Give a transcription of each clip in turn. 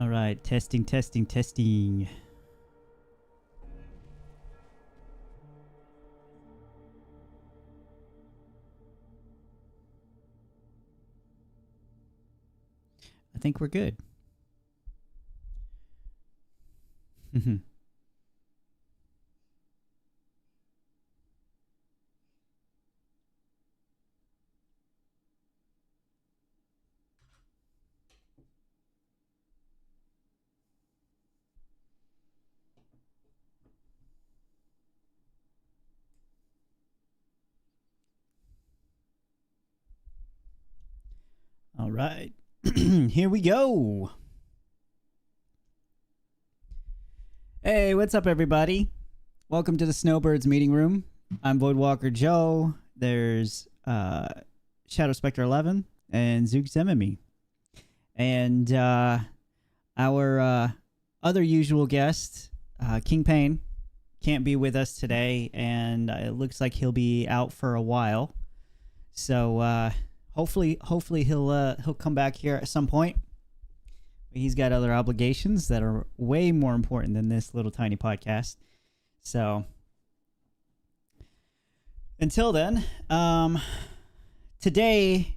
All right, testing, testing, testing. I think we're good. All right, here we go. Hey, what's up, everybody? Welcome to the Snowbirds meeting room. I'm Voidwalker Joe. There's Shadow Spectre 11 and Zooks Enemy. And our other usual guest, King Payne, can't be with us today, and it looks like he'll be out for a while. So hopefully he'll come back here at some point. He's got other obligations that are way more important than this little tiny podcast. So until then, today's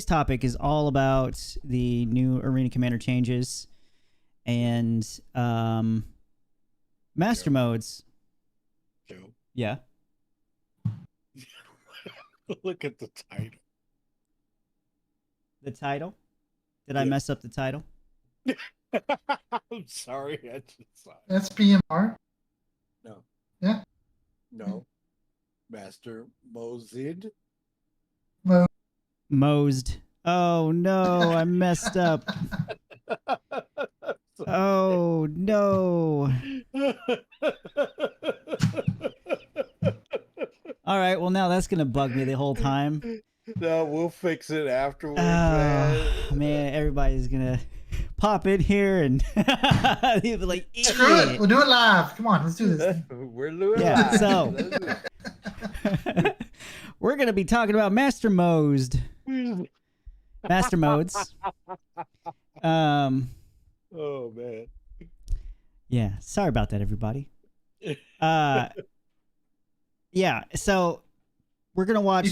topic is all about the new Arena Commander changes and master modes. Joe. Yeah. Look at the title. The title? Did I mess up the title? I'm sorry. I just saw it. SBMR? No. Yeah. No. Master Mosed. Mosed. Oh no, I messed up. Oh no. All right, well now that's going to bug me the whole time. No, we'll fix it afterwards. Man, everybody's going to pop in here and they'll be like, screw it, we'll do it live. Come on, let's do this. We're doing yeah, live. so we're going to be talking about master modes. Master modes. Oh man. Yeah, sorry about that, everybody. Yeah, so we're gonna watch.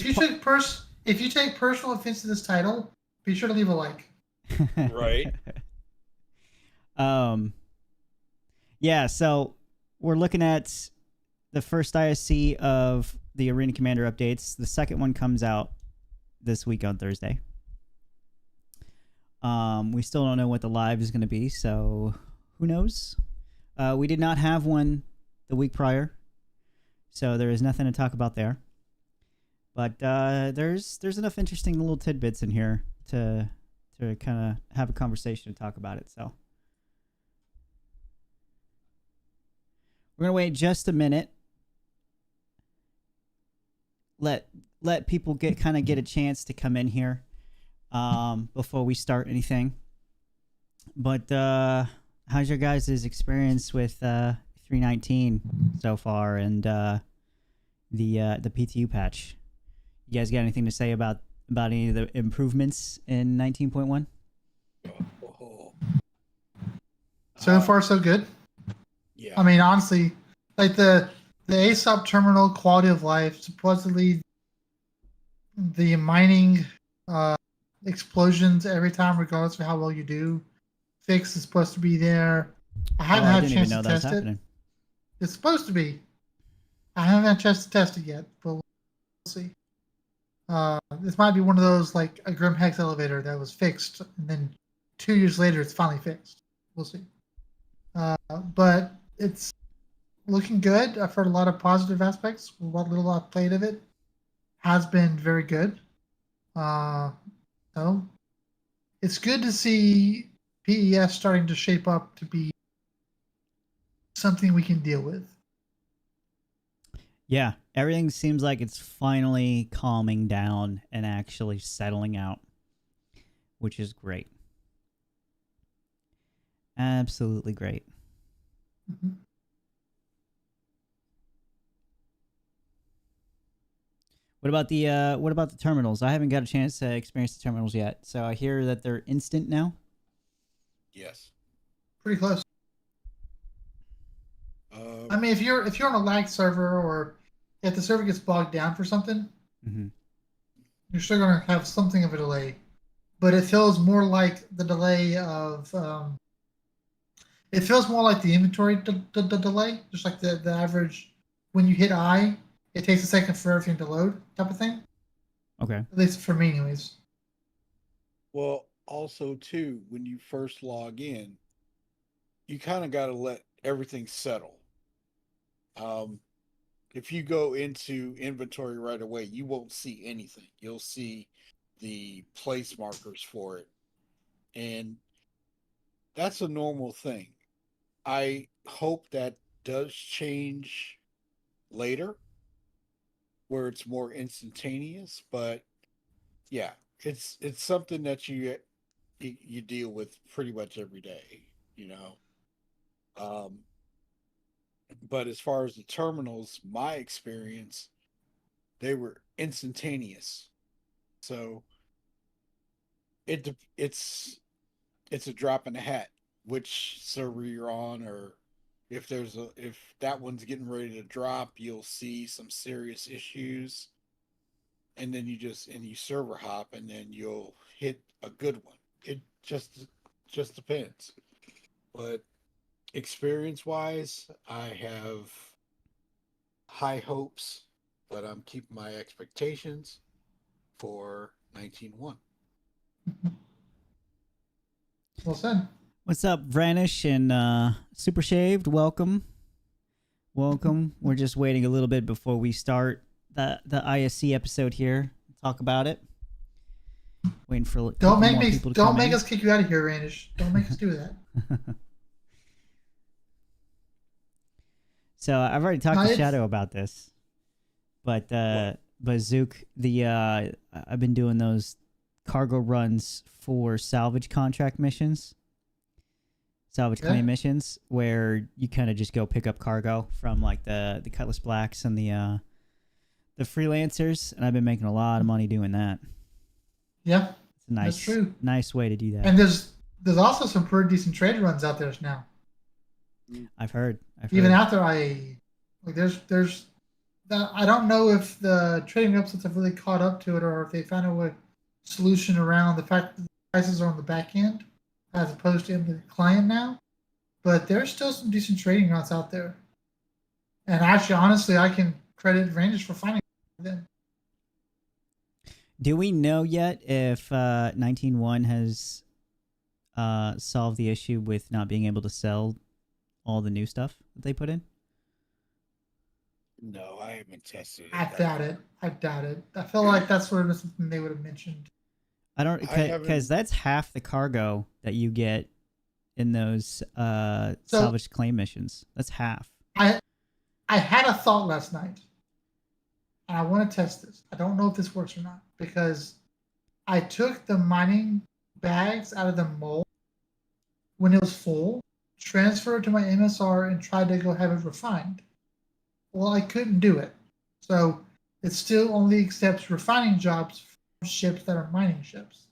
If you take personal offense to this title, be sure to leave a like. Right. Yeah, so we're looking at the first ISC of the Arena Commander updates. The second one comes out this week on Thursday. We still don't know what the live is going to be, so who knows? We did not have one the week prior, so there is nothing to talk about there. But there's enough interesting little tidbits in here to kind of have a conversation and talk about it. So we're gonna wait just a minute. Let people get a chance to come in here before we start anything. But how's your guys' experience with 3.19 so far and the PTU patch? You guys got anything to say about any of the improvements in 19.1? So far, so good. Yeah. I mean, honestly, like the ASOP terminal quality of life, supposedly the mining explosions every time, regardless of how well you do, fix is supposed to be there. I haven't had a chance to test it. It's supposed to be. I haven't had a chance to test it yet, but we'll see. This might be one of those, like a Grim Hex elevator that was fixed, and then 2 years later it's finally fixed. We'll see. But it's looking good. I've heard a lot of positive aspects. What little I've played of it has been very good. So it's good to see PES starting to shape up to be something we can deal with. Yeah, everything seems like it's finally calming down and actually settling out, which is great. Absolutely great. Mm-hmm. What about the terminals? I haven't got a chance to experience the terminals yet. So I hear that they're instant now. Yes. Pretty close. Uh, I mean, if you're on a lag server or if the server gets bogged down for something, Mm-hmm. you're still going to have something of a delay. But it feels more like the delay of it feels more like the inventory delay, just like the average when you hit I, it takes a second for everything to load type of thing. Okay. At least for me, anyways. well, also too, when you first log in, you kind of got to let everything settle. Um, if you go into inventory right away, you won't see anything. You'll see the place markers for it, and that's a normal thing. I hope that does change later, where it's more instantaneous. But yeah, it's something that you deal with pretty much every day, you know. Um, but as far as the terminals, my experience, they were instantaneous. So it's a drop in the hat which server you're on, or if that one's getting ready to drop, you'll see some serious issues, and then you server hop, and then you'll hit a good one. It just depends. But experience wise, I have high hopes, but I'm keeping my expectations for 19.1. Well said. What's up, Vranish and Super Shaved? Welcome. Welcome. We're just waiting a little bit before we start the ISC episode here. Talk about it. Waiting for a couple more people to Don't come make in. us kick you out of here, Randish. Don't make us do that. So I've already talked No, to it's- Shadow about this, but Zook, I've been doing those cargo runs for salvage contract missions, salvage Yeah. claim missions, where you kind of just go pick up cargo from like the Cutlass Blacks and the freelancers, and I've been making a lot of money doing that. Yeah, It's a that's true. nice way to do that. And there's also some pretty decent trade runs out there now. I've heard. Even after I like, there's I don't know if the trading websites have really caught up to it, or if they found a solution around the fact that the prices are on the back end as opposed to in the client now. But there's still some decent trading routes out there. And actually, honestly, I can credit Randish for finding them. Do we know yet if 19.1 has solved the issue with not being able to sell all the new stuff that they put in? No, I haven't tested it. I doubt it. I feel like that's sort of something they would have mentioned. I don't, because that's half the cargo that you get in those salvage claim missions. That's half. I had a thought last night, and I want to test this. I don't know if this works or not, because I took the mining bags out of the mold when it was full, transferred it to my MSR, and tried to go have it refined. Well, I couldn't do it. So it still only accepts refining jobs from ships that are mining ships.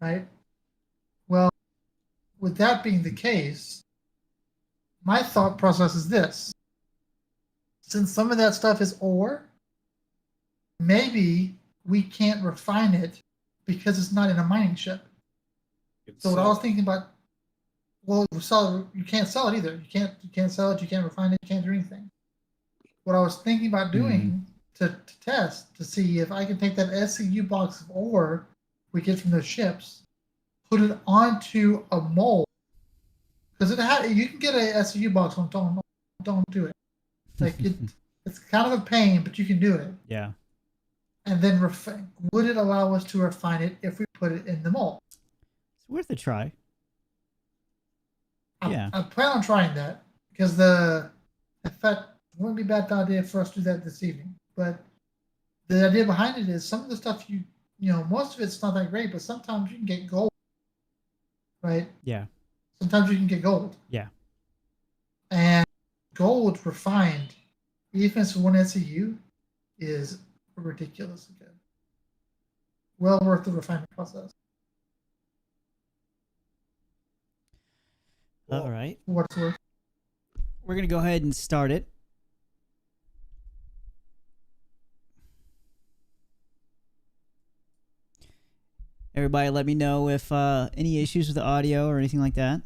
Right? Well, with that being the case, my thought process is this. Since some of that stuff is ore, maybe we can't refine it because it's not in a mining ship. So what I was thinking about, well, you can't sell it either. You can't sell it, you can't refine it, you can't do anything. What I was thinking about doing to test to see if I can take that SCU box of ore we get from those ships, put it onto a mold, because you can get a SCU box on don't do it. Like it's kind of a pain, but you can do it. Yeah. And then would it allow us to refine it if we put it in the mold? It's worth a try. Yeah. I plan on trying that because in fact, it wouldn't be a bad idea for us to do that this evening. But the idea behind it is some of the stuff most of it's not that great, but sometimes you can get gold, right? Yeah. Sometimes you can get gold. Yeah. And gold refined, even if it's one SEU, is ridiculously good. Well worth the refinement process. All Well, right. What's worth? We're going to go ahead and start it. Everybody let me know if any issues with the audio or anything like that.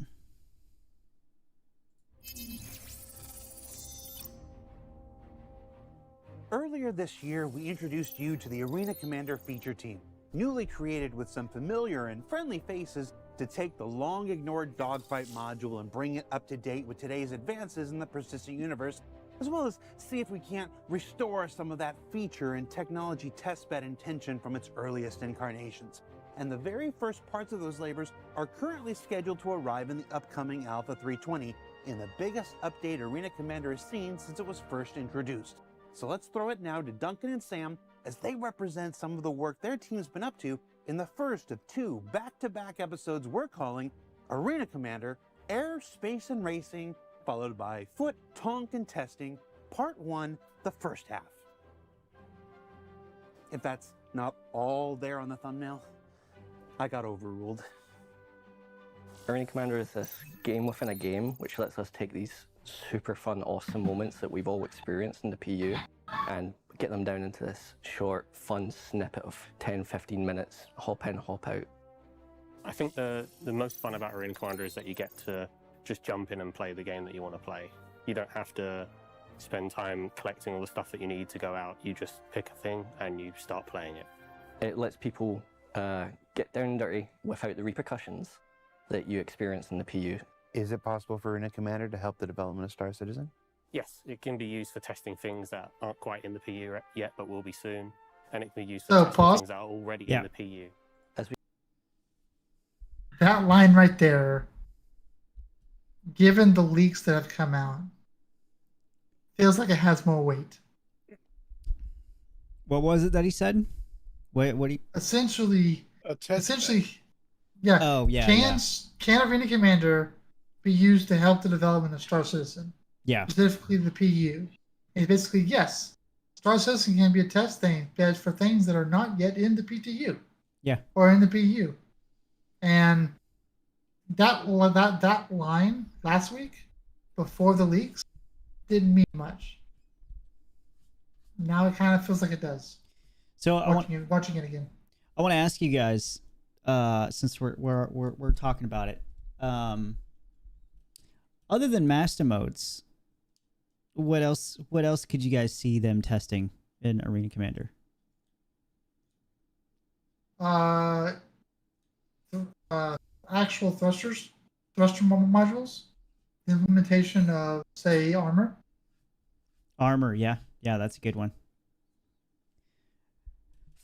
Earlier this year, we introduced you to the Arena Commander feature team, newly created with some familiar and friendly faces to take the long-ignored dogfight module and bring it up to date with today's advances in the persistent universe, as well as see if we can't restore some of that feature and technology testbed intention from its earliest incarnations. And the very first parts of those labors are currently scheduled to arrive in the upcoming Alpha 320 in the biggest update Arena Commander has seen since it was first introduced. So let's throw it now to Duncan and Sam as they represent some of the work their team's been up to in the first of two back-to-back episodes we're calling Arena Commander, Air, Space, and Racing, followed by Foot, Tonk, and Testing, Part 1, the first half. If that's not all there on the thumbnail, I got overruled. Arena Commander is this game within a game, which lets us take these super fun, awesome moments that we've all experienced in the PU and get them down into this short, fun snippet of 10, 15 minutes, hop in, hop out. I think the most fun about Arena Commander is that you get to just jump in and play the game that you want to play. You don't have to spend time collecting all the stuff that you need to go out. You just pick a thing and you start playing it. It lets people get down and dirty without the repercussions that you experience in the PU. Is it possible for Arena Commander to help the development of Star Citizen? Yes, it can be used for testing things that aren't quite in the PU yet, but will be soon. And it can be used for So, testing pause. things that are already Yeah. in the PU. That line right there, given the leaks that have come out, feels like it has more weight. What was it that he said? What do you... Essentially, a test yeah. Oh, yeah, Can Arena Commander be used to help the development of Star Citizen, Yeah. specifically the PU? And basically, yes, Star Citizen can be a test bed for things that are not yet in the PTU. Yeah. Or in the PU. And that line last week, before the leaks, didn't mean much. Now it kind of feels like it does. So Watching it again. I want to ask you guys, since we're talking about it, other than master modes, what else could you guys see them testing in Arena Commander? Actual thruster modules, the implementation of, say, armor. Armor, yeah, that's a good one.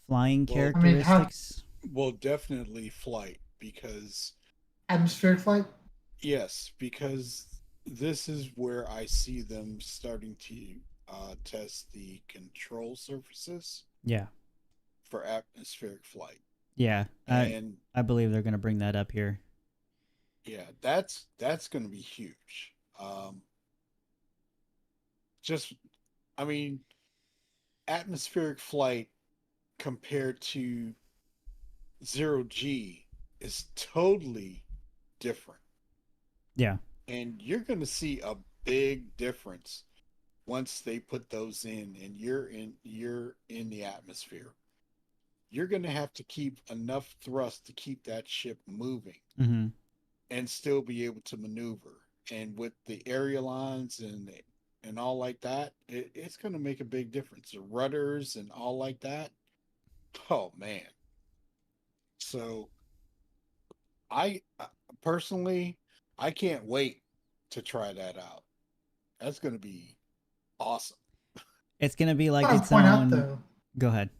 Flying Well, characteristics. Well, definitely flight, because Atmospheric flight. yes, because this is where I see them starting to test the control surfaces Yeah, for atmospheric flight. yeah. And I believe they're going to bring that up here. yeah, that's going to be huge. I mean, atmospheric flight compared to 0G is totally different. Yeah, And you're going to see a big difference once they put those in and you're in the atmosphere. You're going to have to keep enough thrust to keep that ship moving mm-hmm. and still be able to maneuver. And with the area lines and all like that, it's going to make a big difference. The rudders and all like that. Oh man. So I personally, I can't wait to try that out. That's going to be awesome. It's going to be like I want its to point own. out, though, Go ahead.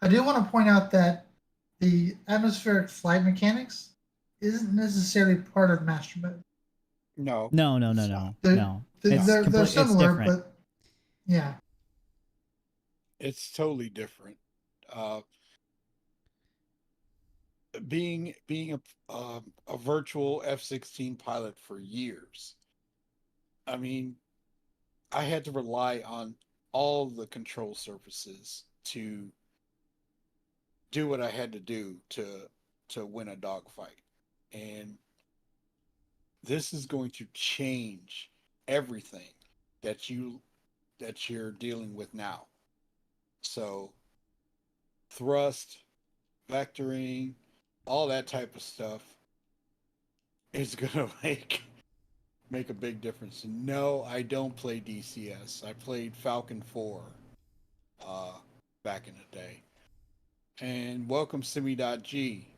I do want to point out that the atmospheric flight mechanics isn't necessarily part of master mode. No. No. They're it's similar, different. but yeah. It's totally different. Being a virtual F-16 pilot for years, I mean, I had to rely on all the control surfaces to do what I had to do to win a dogfight. And this is going to change everything that you're dealing with now. So thrust, vectoring, all that type of stuff is gonna make a big difference. No, I don't play DCS. I played Falcon 4 back in the day. And welcome Simi.G.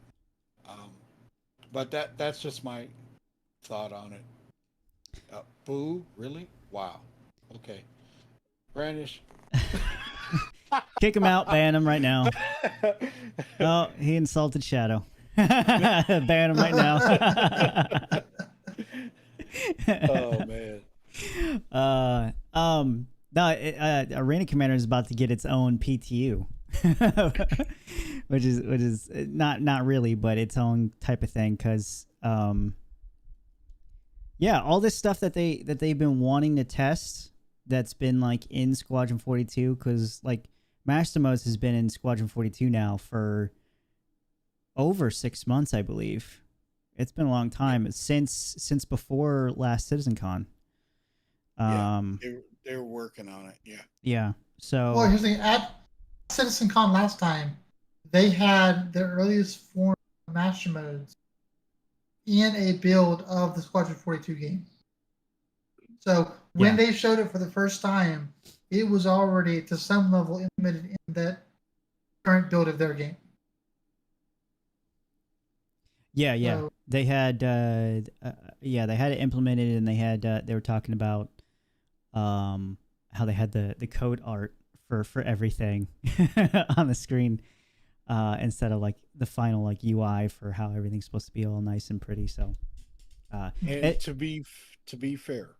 But that's just my thought on it. Boo, really? Wow. Okay. Brandish. Kick him out, ban him right now. Oh, he insulted Shadow. Ban him right now. Oh man. No, Arena Commander is about to get its own PTU, which is not really, but its own type of thing. Because yeah, all this stuff that they've been wanting to test, that's been like in Squadron 42, because like MAXIMUS has been in Squadron 42 now for over 6 months, I believe. It's been a long time, since before last CitizenCon. They were working on it. Yeah. Yeah. So. Well, here's the thing. At CitizenCon last time, they had their earliest form of master modes in a build of the Squadron 42 game. So when they showed it for the first time, it was already to some level implemented in that current build of their game. Yeah. So, They had they had it implemented, and they were talking about how they had the code art for everything on the screen, instead of like the final like UI for how everything's supposed to be all nice and pretty. So and to be fair,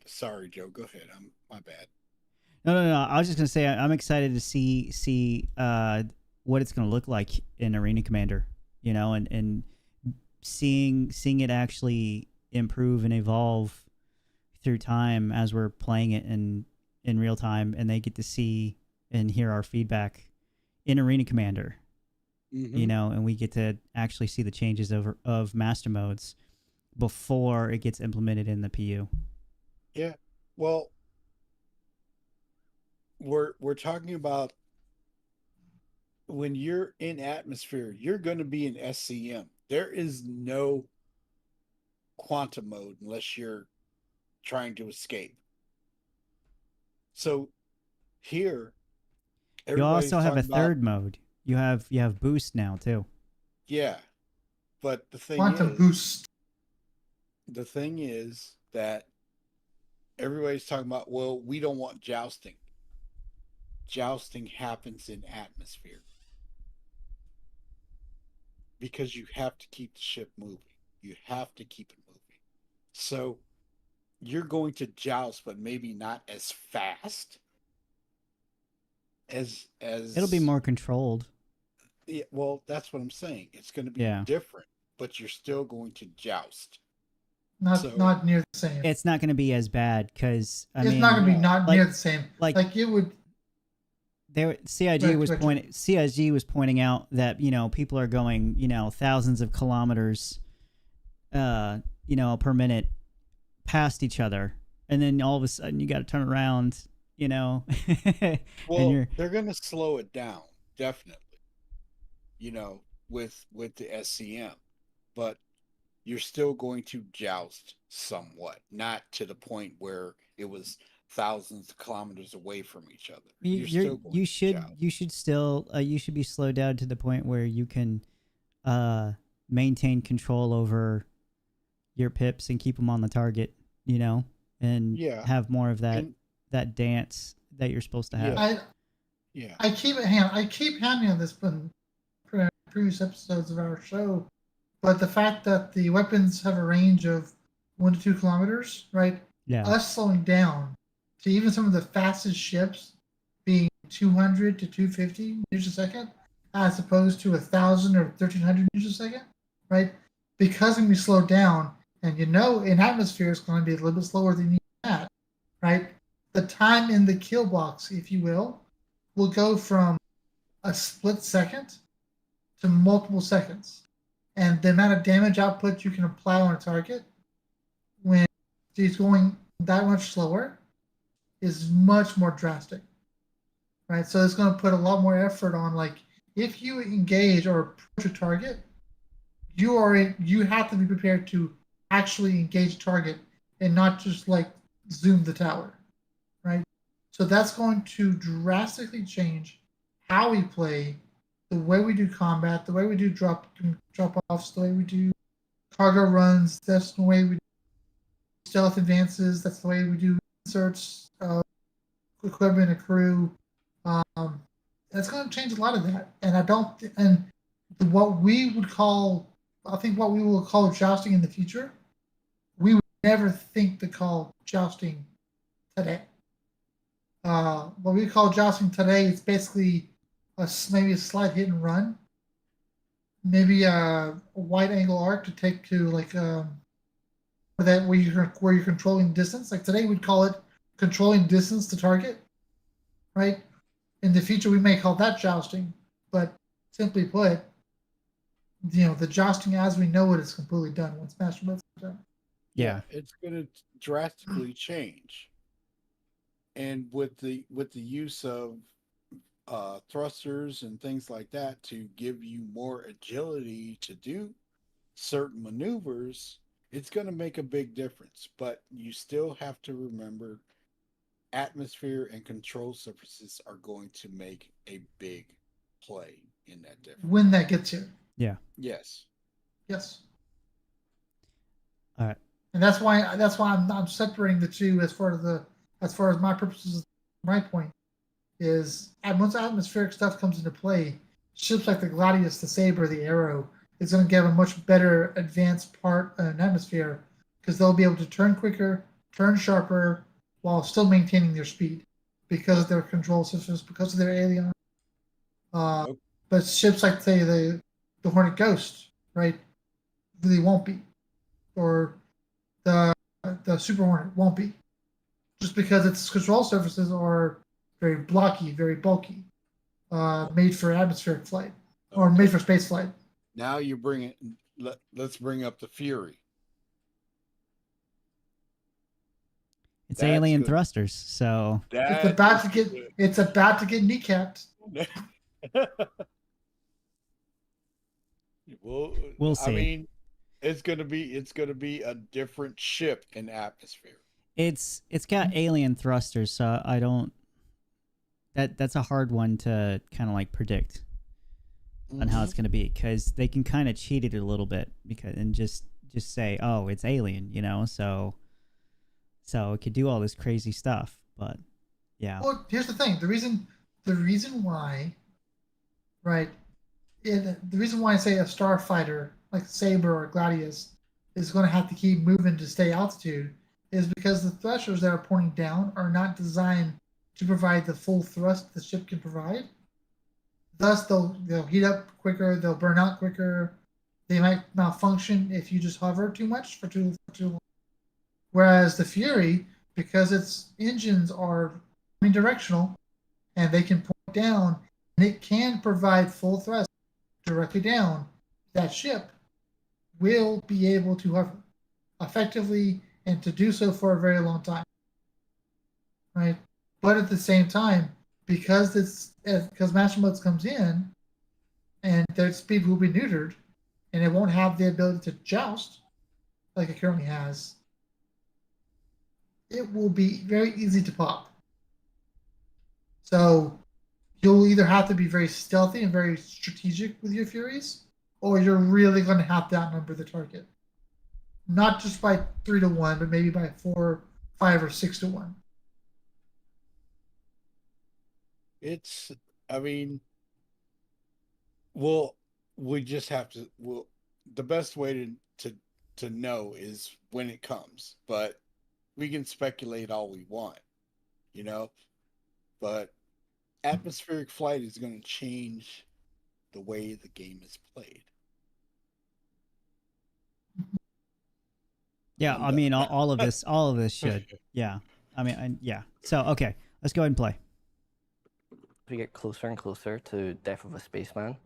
sorry Joe, go ahead. My bad. No. I was just gonna say I'm excited to see what it's gonna look like in Arena Commander, and seeing it actually improve and evolve through time as we're playing it in real time, and they get to see and hear our feedback in Arena Commander, and we get to actually see the changes of master modes before it gets implemented in the PU. Yeah. Well, we're talking about when you're in atmosphere, you're going to be in SCM. There is no quantum mode unless you're trying to escape. So here, You also have a third mode. You have boost now too. Yeah, but the thing quantum boost. The thing is that everybody's talking about, well, we don't want jousting. Jousting happens in atmosphere because you have to keep the ship moving. You have to keep it moving. So you're going to joust, but maybe not as fast as It'll be more controlled. Yeah, well, that's what I'm saying. It's going to be different, but you're still going to joust. Not near the same. It's not going to be as bad because it's not going to be near the same. Like it would. CIG was pointing out that people are going thousands of kilometers per minute past each other, and then all of a sudden you got to turn around. Well, they're going to slow it down, definitely. With the SCM, but you're still going to joust somewhat, not to the point where it was thousands of kilometers away from each other. You should be slowed down to the point where you can maintain control over your pips and keep them on the target, and have more of that dance that you're supposed to have. I keep handing on this in previous episodes of our show, but the fact that the weapons have a range of 1 to 2 kilometers, right? Yeah. Us slowing down to even some of the fastest ships being 200 to 250 meters a second, as opposed to 1,000 or 1,300 meters a second, right? Because when we slow down, and in atmosphere it's going to be a little bit slower than that, right? The time in the kill box, if you will go from a split second to multiple seconds. And the amount of damage output you can apply on a target is going that much slower is much more drastic, right? So it's going to put a lot more effort on, like, if you engage or approach a target, you have to be prepared to actually engage target and not just like zoom the tower, right? So that's going to drastically change how we play, the way we do combat, the way we do drop offs, the way we do cargo runs. That's the way we do stealth advances. That's the way we do inserts, equipment, and crew. That's going to change a lot of that. And what we would call, I think what we will call jousting in the future, we would never think to call jousting today. What we call jousting today is basically maybe a slight hit and run, maybe a wide angle arc to take to like where you're controlling distance. Like today, we'd call it controlling distance to target, right? In the future, we may call that jousting, but simply put, the jousting as we know it is completely done once Master Mode's done. Yeah. It's going to drastically change. And with the use of thrusters and things like that to give you more agility to do certain maneuvers, it's going to make a big difference. But you still have to remember, atmosphere and control surfaces are going to make a big play in that difference. When that gets here. Yeah. Yes. Yes. All right. And that's why I'm separating the two as far as my purposes. My point is, once atmospheric stuff comes into play, ships like the Gladius, the Saber, the Arrow, is going to get a much better advanced part in atmosphere because they'll be able to turn quicker, turn sharper, while still maintaining their speed because of their control systems, because of their alien. But ships like, say, the Hornet Ghost, right, really won't be, or the Super Hornet won't be, just because its control surfaces are very blocky, very bulky, made for atmospheric flight or made for space flight. Now you bring it. Let's bring up the Fury. It's That's alien good. thrusters, so It's about to get kneecapped. Well, we'll see. I mean, it's gonna be a different ship in atmosphere. It's got alien thrusters, so I don't. That's a hard one to kind of like predict on how it's going to be, because they can kind of cheat it a little bit and just say, oh, it's alien, so it could do all this crazy stuff. But yeah. Well, here's the thing: the reason why, right? The reason why I say a starfighter like Saber or Gladius is going to have to keep moving to stay altitude is because the thrusters that are pointing down are not designed to provide the full thrust the ship can provide. Thus, they'll heat up quicker, they'll burn out quicker, they might malfunction if you just hover too much for too long. Whereas the Fury, because its engines are unidirectional and they can point down, and it can provide full thrust directly down, that ship will be able to hover effectively and to do so for a very long time. Right? But at the same time, because Master Modes comes in and their speed will be neutered and it won't have the ability to joust like it currently has, it will be very easy to pop. So you'll either have to be very stealthy and very strategic with your Furies, or you're really going to have to outnumber the target. Not just by 3-1, but maybe by 4, 5, or 6-1. We just have to. The best way to know is when it comes, but we can speculate all we want, but atmospheric flight is going to change the way the game is played. Yeah, I mean, all of this should. Yeah, I mean, yeah. So, okay, let's go ahead and play. As we get closer and closer to Death of a Spaceman,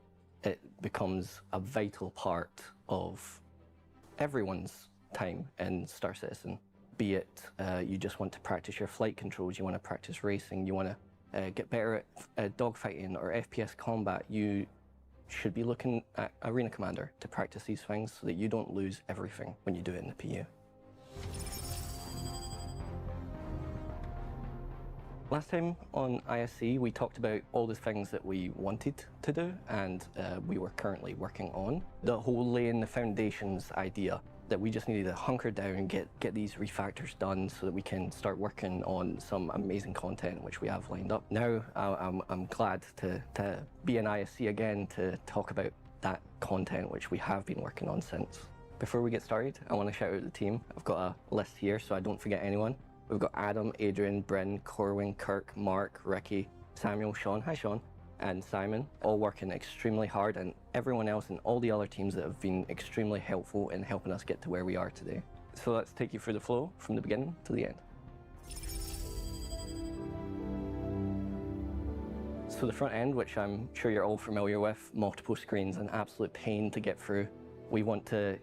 it becomes a vital part of everyone's time in Star Citizen. be it you just want to practice your flight controls, you want to practice racing, you want to get better at dogfighting or FPS combat, you should be looking at Arena Commander to practice these things so that you don't lose everything when you do it in the PU. Last time on ISC, we talked about all the things that we wanted to do and we were currently working on. The whole laying the foundations idea, that we just needed to hunker down and get these refactors done so that we can start working on some amazing content which we have lined up. Now I'm glad to be in ISC again to talk about that content which we have been working on since. Before we get started, I want to shout out the team. I've got a list here so I don't forget anyone. We've got Adam, Adrian, Bryn, Corwin, Kirk, Mark, Ricky, Samuel, Sean, hi Sean, and Simon, all working extremely hard, and everyone else and all the other teams that have been extremely helpful in helping us get to where we are today. So let's take you through the flow from the beginning to the end. So the front end, which I'm sure you're all familiar with, multiple screens, an absolute pain to get through. We want to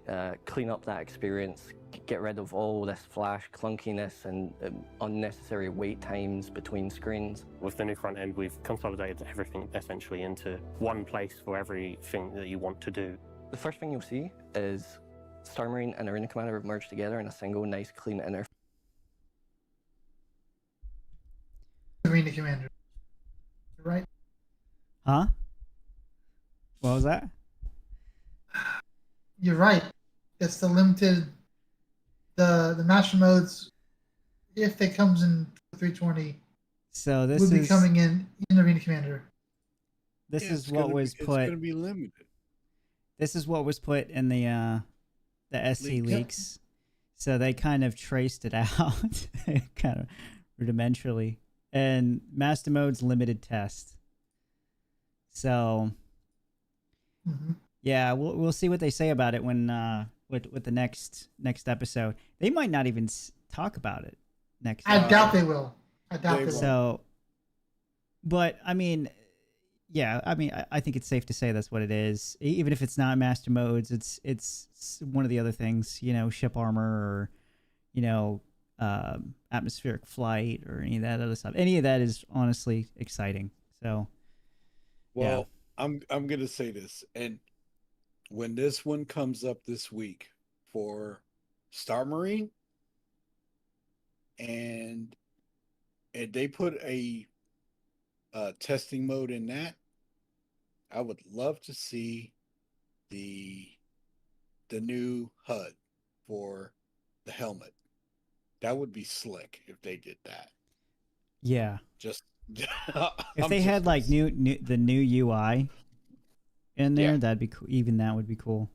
clean up that experience, get rid of all this flash clunkiness and unnecessary wait times between screens. With the new front end, we've consolidated everything essentially into one place for everything that you want to do. The first thing you'll see is Star Marine and Arena Commander have merged together in a single nice clean interface. Arena Commander. Right? Huh? What was that? You're right. It's the limited, the master modes, if it comes in 320, So this would be is coming in Arena Commander. this Yeah, is it's what gonna was be, It's put. going to be limited. This is what was put in the SC Leaks. leaks. So they kind of traced it out, kind of rudimentarily. And master mode's limited test. So Mm-hmm. yeah, we'll see what they say about it when with the next episode. They might not even talk about it next. I doubt they will. I doubt they they will. So, but I mean, yeah, I mean, I think it's safe to say that's what it is. Even if it's not master modes, it's one of the other things, you know, ship armor or, you know, atmospheric flight or any of that other stuff. Any of that is honestly exciting. So, Well, I'm going to say this, and when this one comes up this week for Star Marine, and they put a testing mode in that, I would love to see the new HUD for the helmet. That would be slick if they did that. yeah. Just If they had like the new UI in there, Yeah. that'd be cool. Even that would be cool.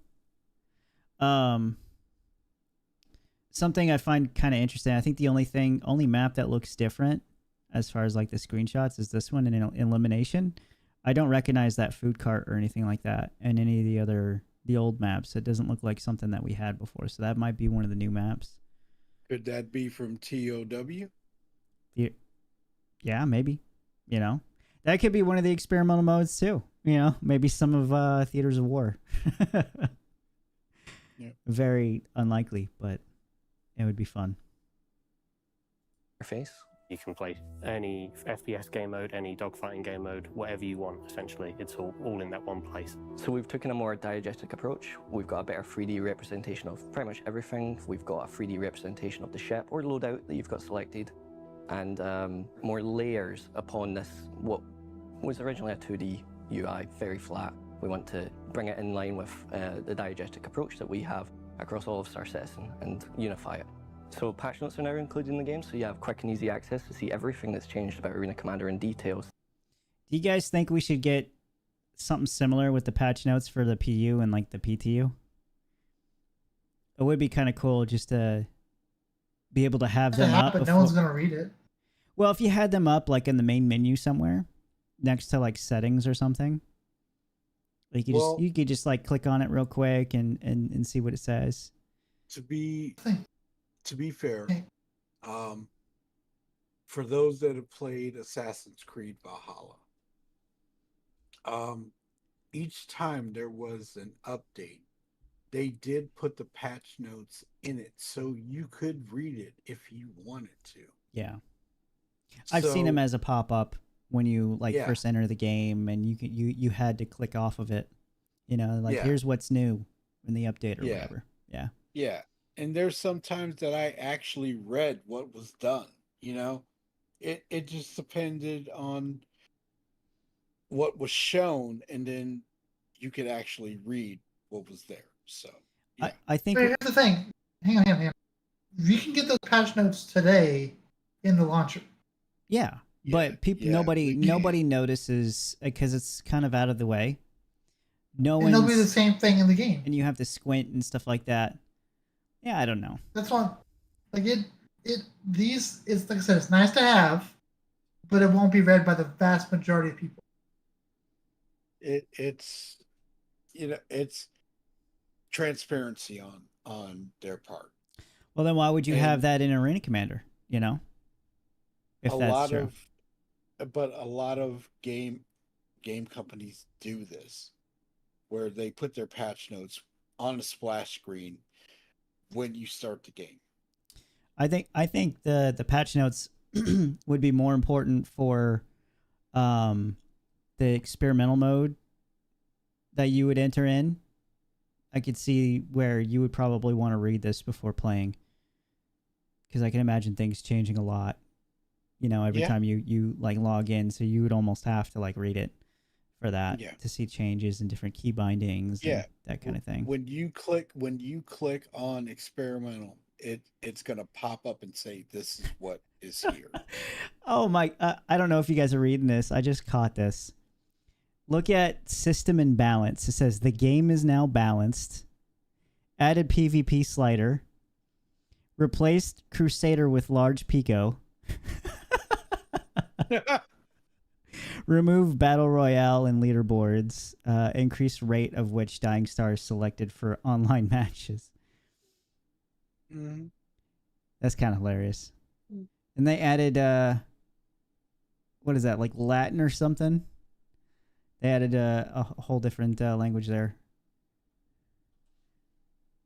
Something I find kind of interesting. I think the only map that looks different as far as like the screenshots is this one in Elimination. I don't recognize that food cart or anything like that in any of the old maps. It doesn't look like something that we had before. So that might be one of the new maps. Could that be from TOW? Yeah, maybe. You know, that could be one of the experimental modes too. You know, maybe some of Theaters of War. Yeah. Very unlikely, but it would be fun. Interface. You can play any FPS game mode, any dogfighting game mode, whatever you want, essentially. It's all in that one place. So we've taken a more diegetic approach. We've got a better 3D representation of pretty much everything. We've got a 3D representation of the ship or loadout that you've got selected, and more layers upon this, what was originally a 2D UI, very flat. We want to bring it in line with the diegetic approach that we have across all of Star Citizen and unify it. So patch notes are now included in the game, so you have quick and easy access to see everything that's changed about Arena Commander in details. Do you guys think we should get something similar with the patch notes for the PU and like the PTU? It would be kind of cool just to be able to have them up. But no one's gonna read it. Well, if you had them up like in the main menu somewhere, next to like settings or something, like you could just like click on it real quick and see what it says. To be fair, for those that have played Assassin's Creed Valhalla, each time there was an update they did put the patch notes in it, so you could read it if you wanted to. Yeah. I've seen them So, as a pop-up when you like Yeah. first enter the game, and you had to click off of it. You know, like Yeah. here's what's new in the update or Yeah. whatever. Yeah. Yeah. And there's sometimes that I actually read what was done, you know? It just depended on what was shown, and then you could actually read what was there. So, yeah. I think But here's the thing. Hang on. You can get those patch notes today in the launcher. yeah, but people yeah, nobody notices because it's kind of out of the way. No And they'll be the one's same thing in the game. and you have to squint and stuff like that. Yeah, I don't know. That's why, like these is like I said, it's nice to have, but it won't be read by the vast majority of people. It's it's transparency on their part. Well, then why would you have And that in Arena Commander? You know, if a that's lot true. but a lot of game companies do this, where they put their patch notes on a splash screen when you start the game. I think the patch notes would be more important for the experimental mode that you would enter in. I could see where you would probably want to read this before playing, because I can imagine things changing a lot. You know, every Yeah. time you like log in, so you would almost have to like read it for that Yeah. to see changes in different key bindings, Yeah. and that kind of thing. When you click on experimental, it's gonna pop up and say this is what is here. Oh my! I don't know if you guys are reading this. I just caught this. Look at system and balance. It says the game is now balanced. Added PvP slider. Replaced Crusader with large Pico. Remove Battle Royale and leaderboards. Increased rate of which dying stars selected for online matches. Mm-hmm. That's kind of hilarious. And they added, what is that, like Latin or something? They added a whole different language there.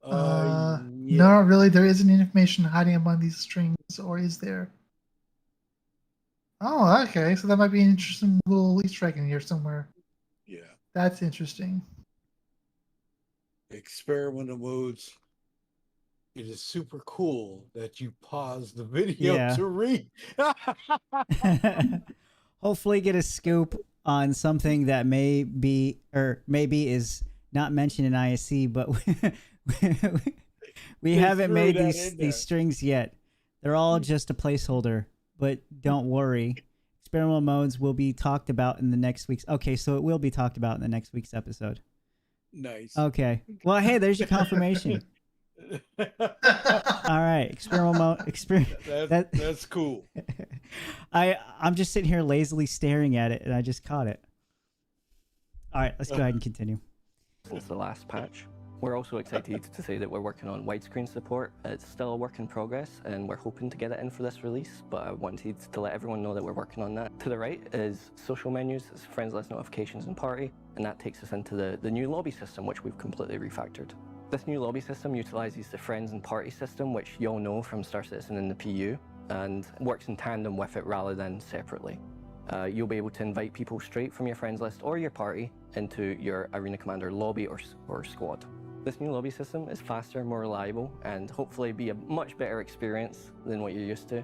Yeah. No, really, there isn't information hiding among these strings, or is there? Oh, okay. So that might be an interesting little Easter egg in here somewhere. Yeah. That's interesting. Experimental modes. It is super cool that you pause the video Yeah. to read. Hopefully get a scoop on something that may be, or maybe is not mentioned in ISC, but we They haven't threw made that these in there. strings yet. They're all just a placeholder, but don't worry. Experimental modes will be talked about in the next week's. Okay, so it will be talked about in the next week's episode. Nice. Okay. Well, hey, there's your confirmation. All right, experimental mode. That's cool. I'm just sitting here lazily staring at it, and I just caught it. All right, let's go ahead and continue. Since the last patch. We're also excited to say that we're working on widescreen support. It's still a work in progress, and we're hoping to get it in for this release, but I wanted to let everyone know that we're working on that. To the right is social menus, it's friends list, notifications, and party, and that takes us into the new lobby system, which we've completely refactored. This new lobby system utilizes the friends and party system, which you all know from Star Citizen and the PU, and works in tandem with it rather than separately. You'll be able to invite people straight from your friends list or your party into your Arena Commander lobby or squad. This new lobby system is faster, more reliable, and hopefully be a much better experience than what you're used to.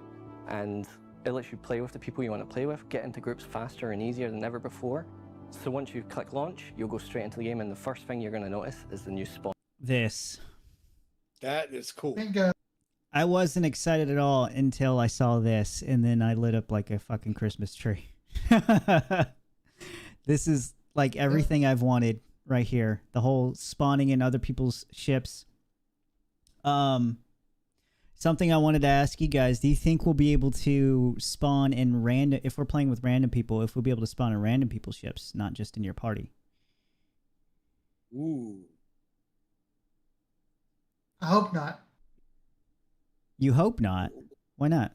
And it lets you play with the people you want to play with, get into groups faster and easier than ever before. So once you click launch, you'll go straight into the game, and the first thing you're going to notice is the new spawn. That is cool. Bingo. I wasn't excited at all until I saw this, and then I lit up like a fucking Christmas tree. This is like everything I've wanted right here. The whole spawning in other people's ships. Something I wanted to ask you guys, do you think we'll be able to spawn in random, if we're playing with random people, if we'll be able to spawn in random people's ships, not just in your party? Ooh. I hope not. You hope not. Why not?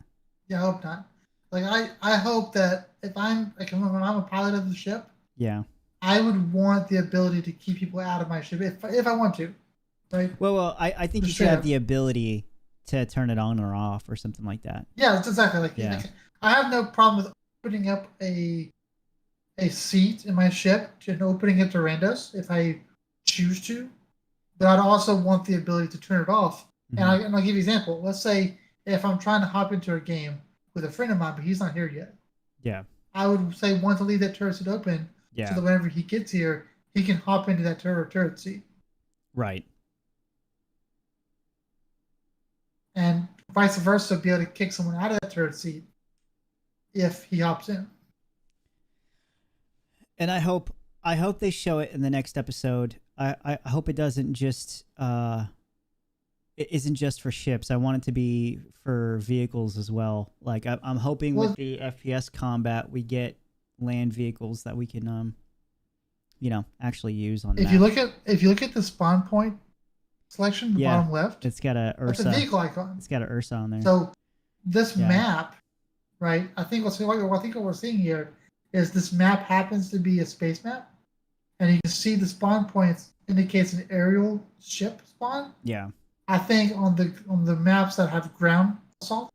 Yeah, I hope not. Like I hope that if I'm when I'm a pilot of the ship, Yeah. I would want the ability to keep people out of my ship if I want to. right? Well, I think you Just should have straight up. the ability to turn it on or off or something like that. Yeah, that's exactly like. Yeah. I have no problem with opening up a seat in my ship and opening it to randos if I choose to, but I'd also want the ability to turn it off. Mhm. And I'll give you an example. Let's say if I'm trying to hop into a game with a friend of mine, but he's not here yet, Yeah. I would say want to leave that turret seat open Yeah. so that whenever he gets here, he can hop into that turret seat. Right. And vice versa, be able to kick someone out of that turret seat if he hops in. And I hope they show it in the next episode. I hope it doesn't just it isn't just for ships. I want it to be for vehicles as well. Like I'm hoping with the FPS combat we get land vehicles that we can actually use on. If you look at the spawn point selection, the bottom left, it's got a Ursa. That's a vehicle icon. It's got an Ursa on there. So this map, right? I think what we're seeing here is this map happens to be a space map, and you can see the spawn points indicates an aerial ship spawn. Yeah. I think on the maps that have ground assault,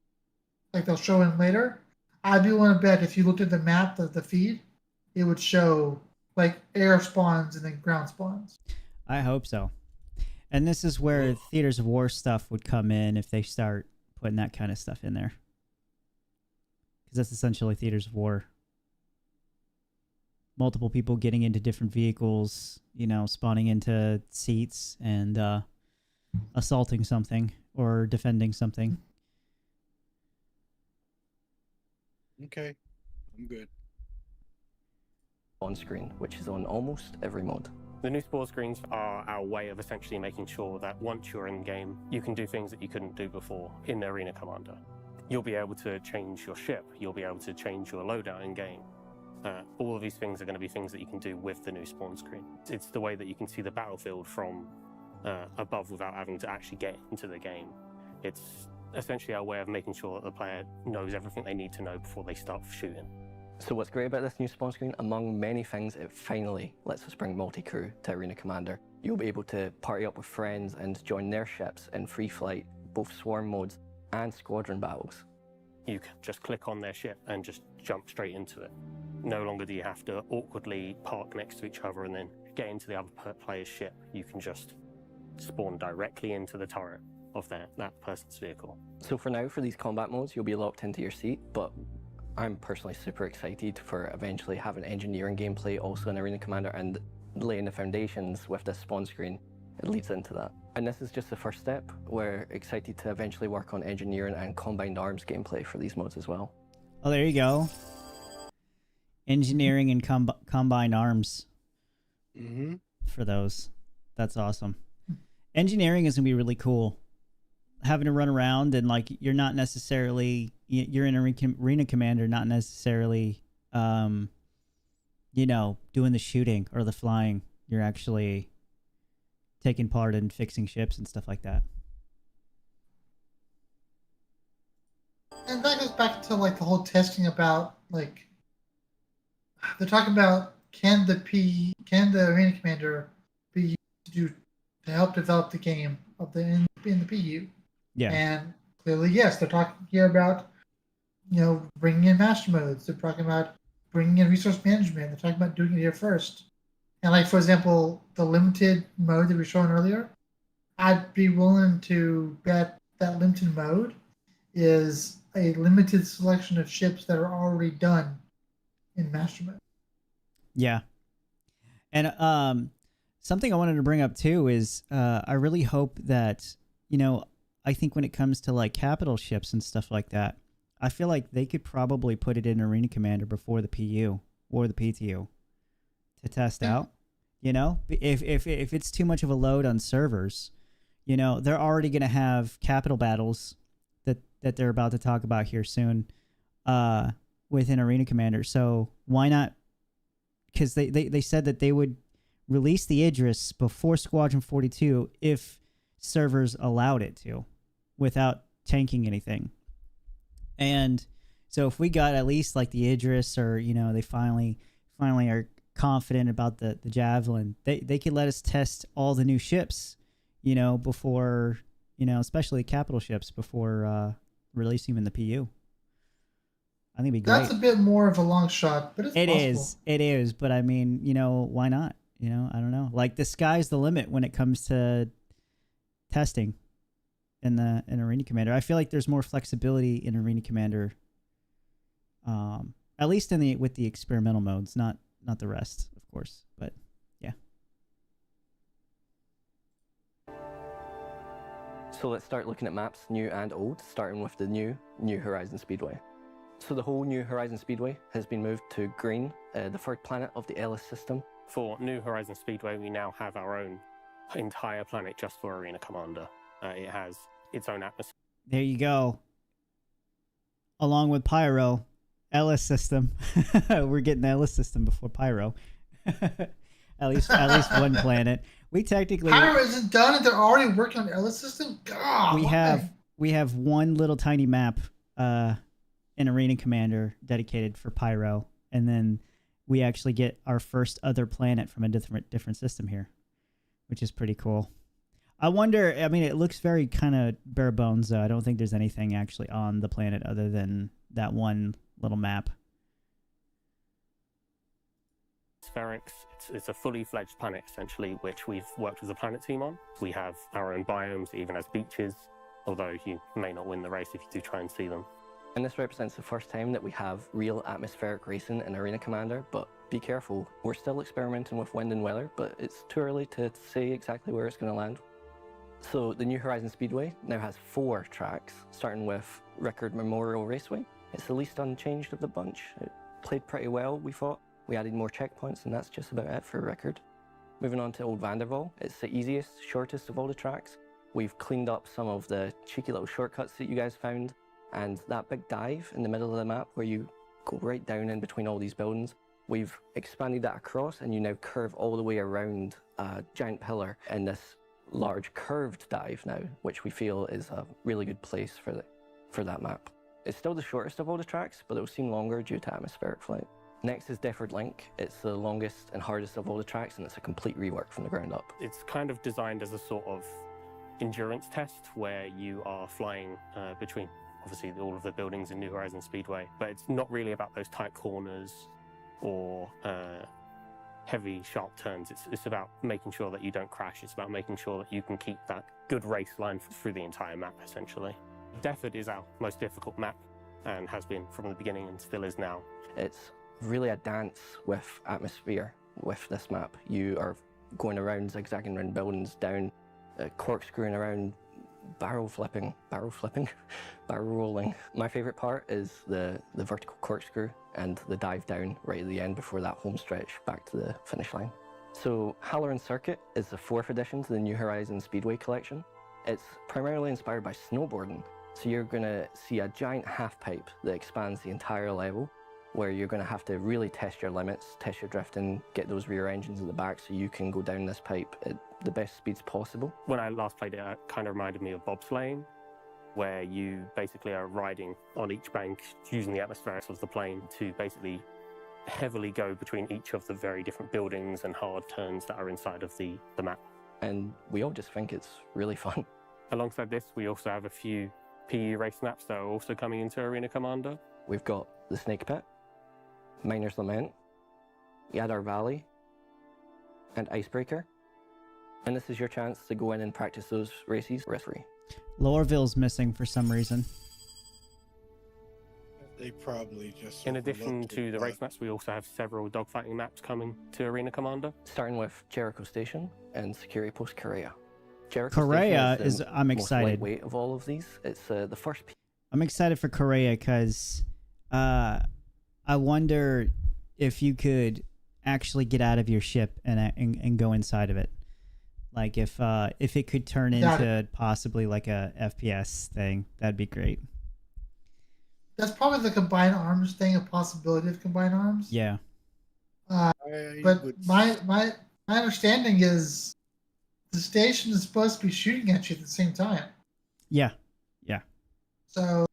like they'll show in later, I'd be willing to bet if you looked at the map, the feed, it would show like air spawns and then ground spawns. I hope so. And this is where Theaters of War stuff would come in if they start putting that kind of stuff in there. Because that's essentially Theaters of War. Multiple people getting into different vehicles, spawning into seats and assaulting something or defending something. Okay, I'm good. On screen, which is on almost every mod. The new spawn screens are our way of essentially making sure that once you're in game, you can do things that you couldn't do before in the Arena Commander. You'll be able to change your ship, you'll be able to change your loadout in game. All of these things are going to be things that you can do with the new spawn screen. It's the way that you can see the battlefield from above without having to actually get into the game. It's essentially our way of making sure that the player knows everything they need to know before they start shooting. So what's great about this new spawn screen, among many things, it finally lets us bring multi-crew to Arena Commander. You'll be able to party up with friends and join their ships in free flight, both swarm modes and squadron battles. You can just click on their ship and just jump straight into it. No longer do you have to awkwardly park next to each other and then get into the other player's ship. You can just spawn directly into the turret of that person's vehicle. So for now, for these combat modes, you'll be locked into your seat, but I'm personally super excited for eventually having engineering gameplay also in Arena Commander and laying the foundations with this spawn screen. It leads into that. And this is just the first step. We're excited to eventually work on engineering and combined arms gameplay for these modes as well. Oh, there you go. Engineering and combined arms for those. That's awesome. Engineering is going to be really cool. Having to run around and you're not necessarily, you're in Arena Commander, not necessarily, doing the shooting or the flying. You're actually taking part in fixing ships and stuff like that. And that goes back to the whole testing about they're talking about can the Arena Commander be used to help develop the game in the PU? Yeah. And clearly, yes, they're talking here about bringing in master modes. They're talking about bringing in resource management. They're talking about doing it here first. And for example, the limited mode that we were showing earlier, I'd be willing to bet that limited mode is a limited selection of ships that are already done in master mode. Yeah. And something I wanted to bring up too is I really hope that, I think when it comes to capital ships and stuff like that, I feel like they could probably put it in Arena Commander before the PU or the PTU to test out. If it's too much of a load on servers, they're already going to have capital battles that they're about to talk about here soon within Arena Commander. So why not? Because they said that they would release the Idris before Squadron 42 if servers allowed it to, without tanking anything. And so if we got at least the Idris, or they finally are confident about the Javelin, they could let us test all the new ships, you know, before, you know, especially capital ships before releasing them in the PU. I think it'd be great. That's a bit more of a long shot, but it's possible. It is, but I mean, you know, why not? You know, I don't know. Like the sky's the limit when it comes to testing in Arena Commander. I feel like there's more flexibility in Arena Commander, at least with the experimental modes, not the rest, of course. But yeah. So let's start looking at maps, new and old, starting with the New Horizon Speedway. So the whole New Horizon Speedway has been moved to green, the third planet of the Ellis system. For New Horizon Speedway, we now have our own entire planet just for Arena Commander. It has its own atmosphere. There you go. Along with Pyro, Ellis system. We're getting the Ellis system before Pyro. at least one planet. We technically Pyro isn't done and they're already working on the Ellis system? God, we have one little tiny map in Arena Commander dedicated for Pyro, and then we actually get our first other planet from a different system here, which is pretty cool. I wonder, I mean, it looks very kind of bare bones, though. I don't think there's anything actually on the planet other than that one little map. Spherics, it's a fully fledged planet, essentially, which we've worked as a planet team on. We have our own biomes, it even has beaches, although you may not win the race if you do try and see them. And this represents the first time that we have real atmospheric racing in Arena Commander, but be careful, we're still experimenting with wind and weather, but it's too early to say exactly where it's going to land. So the New Horizon Speedway now has 4 tracks, starting with Rickard Memorial Raceway. It's the least unchanged of the bunch. It played pretty well, we thought. We added more checkpoints, and that's just about it for Rickard. Moving on to Old Vanderval, it's the easiest, shortest of all the tracks. We've cleaned up some of the cheeky little shortcuts that you guys found, and that big dive in the middle of the map where you go right down in between all these buildings, we've expanded that across, and you now curve all the way around a giant pillar in this large curved dive now, which we feel is a really good place for that map. It's still the shortest of all the tracks, but it will seem longer due to atmospheric flight. Next is Defford Link. It's the longest and hardest of all the tracks, and it's a complete rework from the ground up. It's kind of designed as a sort of endurance test where you are flying between obviously all of the buildings in New Horizon Speedway, but it's not really about those tight corners or heavy sharp turns. It's about making sure that you don't crash. It's about making sure that you can keep that good race line through the entire map, essentially. Defford is our most difficult map and has been from the beginning and still is now. It's really a dance with atmosphere with this map. You are going around, zigzagging around buildings, down, corkscrewing around, barrel rolling. My favorite part is the vertical corkscrew and the dive down right at the end before that home stretch back to the finish line. So Halloran Circuit is the 4th edition to the New Horizon Speedway collection. It's primarily inspired by snowboarding. So you're going to see a giant half pipe that expands the entire level, where you're going to have to really test your limits, test your drifting, get those rear engines in the back so you can go down this pipe at the best speeds possible. When I last played it, it kind of reminded me of bobsleighing, where you basically are riding on each bank using the atmospherics of the plane to basically heavily go between each of the very different buildings and hard turns that are inside of the map. And we all just think it's really fun. Alongside this, we also have a few PU race maps that are also coming into Arena Commander. We've got the Snake Pit, Miner's Lament, Yadar Valley, and Icebreaker. And this is your chance to go in and practice those races risk-free. Lorville's missing for some reason. They probably just... In addition to the race maps, we also have several dogfighting maps coming to Arena Commander. Starting with Jericho Station and Security Post Correa. Correa is I'm excited. Most lightweight of all of these. It's the first... I'm excited for Correa because I wonder if you could actually get out of your ship and go inside of it. Like if it could turn into possibly like a FPS thing, that'd be great. That's probably the combined arms thing, a possibility of combined arms. Yeah. But my understanding is the station is supposed to be shooting at you at the same time. Yeah. So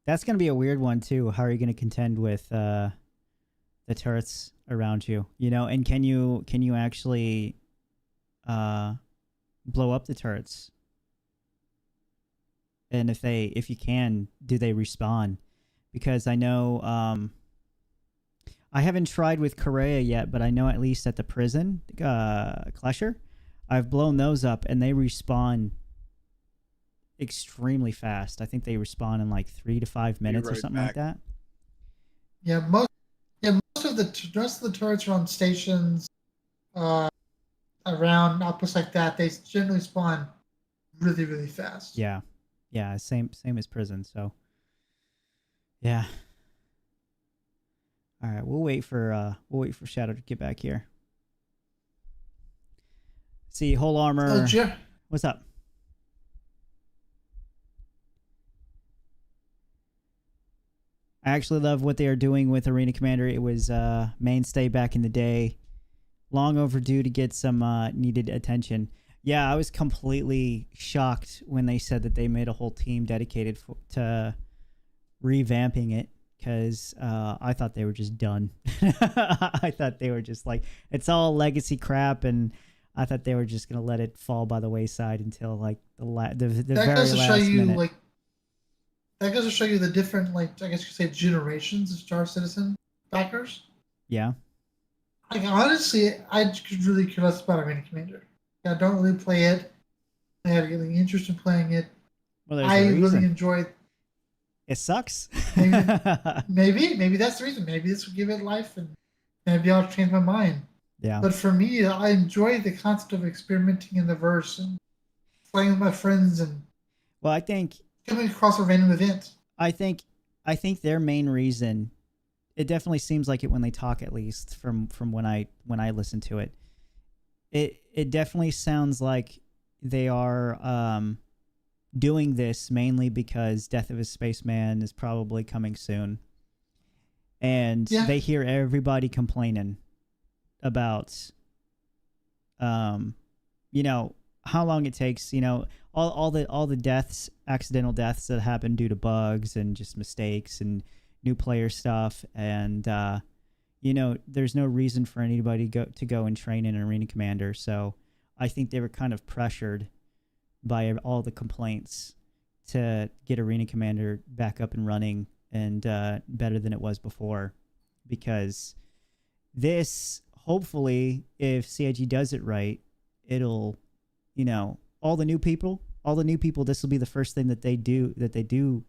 that's gonna be a weird one too. How are you gonna contend with the turrets around you? You know, and can you actually blow up the turrets? And if you can, do they respawn? Because I know I haven't tried with Korea yet, but I know at least at the prison Clasher, I've blown those up and they respawn extremely fast. I think they respawn in like 3 to 5 minutes or something like that. Yeah, most of the turrets are on stations around outposts like that. They generally spawn really, really fast. Yeah. Yeah, same as prison, so yeah. All right, we'll wait for Shadow to get back here. See, whole armor. What's up? I actually love what they are doing with Arena Commander. It was mainstay back in the day. Long overdue to get some needed attention. Yeah, I was completely shocked when they said that they made a whole team dedicated to revamping it, because I thought they were just done. I thought they were just like, it's all legacy crap, and I thought they were just going to let it fall by the wayside until like the very last minute. That goes to show you the different, like, I guess you could say, generations of Star Citizen backers. Yeah. Like, honestly, I could really care less about Arena Commander. I don't really play it. I have any interest in playing it. Well, I really enjoy it. It sucks. maybe that's the reason. Maybe this will give it life, and maybe I'll change my mind. Yeah. But for me, I enjoy the concept of experimenting in the verse and playing with my friends and. Well, I think coming across a random event. I think their main reason, it definitely seems like it when they talk, at least from when I listen to it. It definitely sounds like they are doing this mainly because Death of a Spaceman is probably coming soon. And they hear everybody complaining about you know, how long it takes, you know, all the deaths, accidental deaths that happen due to bugs and just mistakes and new player stuff, and you know, there's no reason for anybody to go and train in Arena Commander. So I think they were kind of pressured by all the complaints to get Arena Commander back up and running and better than it was before, because this, hopefully, if CIG does it right, it'll, you know, all the new people, this will be the first thing that they do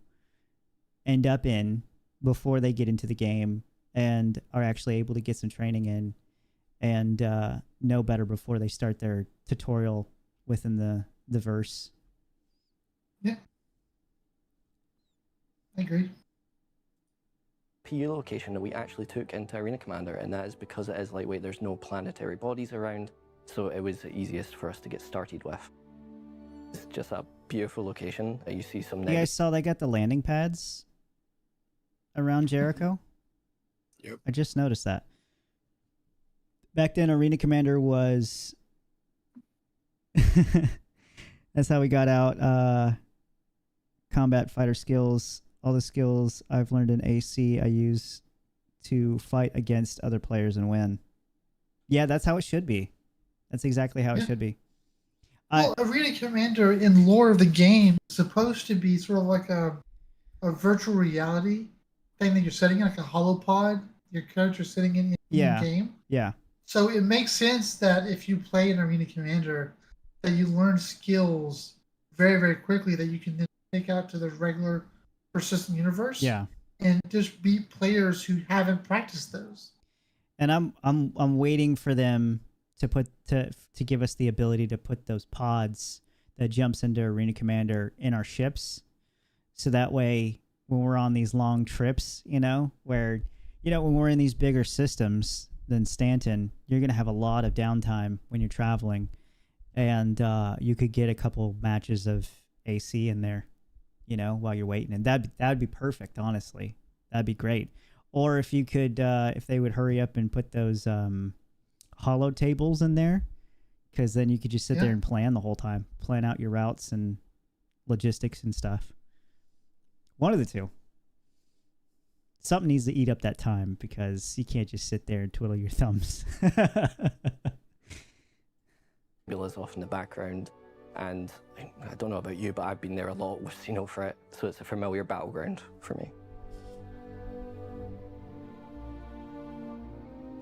end up in before they get into the game and are actually able to get some training in and know better before they start their tutorial within the verse. Yeah, I agree. PU location that we actually took into Arena Commander, and that is because it is lightweight. There's no planetary bodies around, so it was the easiest for us to get started with. It's just a beautiful location. You see some. You guys saw they got the landing pads around Jericho? Yep. I just noticed that. Back then, Arena Commander was... That's how we got out combat fighter skills. All the skills I've learned in AC I use to fight against other players and win. Yeah, that's how it should be. That's exactly how it should be. Well, Arena Commander in lore of the game is supposed to be sort of like a virtual reality thing that you're setting in, like a holopod. Your character's sitting in game. Yeah. So it makes sense that if you play an Arena Commander, that you learn skills very, very quickly that you can then take out to the regular persistent universe. Yeah. And just beat players who haven't practiced those. And I'm waiting for them to give us the ability to put those pods that jumps into Arena Commander in our ships, so that way when we're on these long trips, you know, where, you know, when we're in these bigger systems than Stanton, you're gonna have a lot of downtime when you're traveling, and you could get a couple matches of AC in there, you know, while you're waiting, and that'd be perfect. Honestly, that'd be great. Or if you could, if they would hurry up and put those holo tables in there, because then you could just sit there and plan the whole time, plan out your routes and logistics and stuff. One of the two. Something needs to eat up that time, because you can't just sit there and twiddle your thumbs. Nebulas off in the background. And I don't know about you, but I've been there a lot with Xenofret, so it's a familiar battleground for me.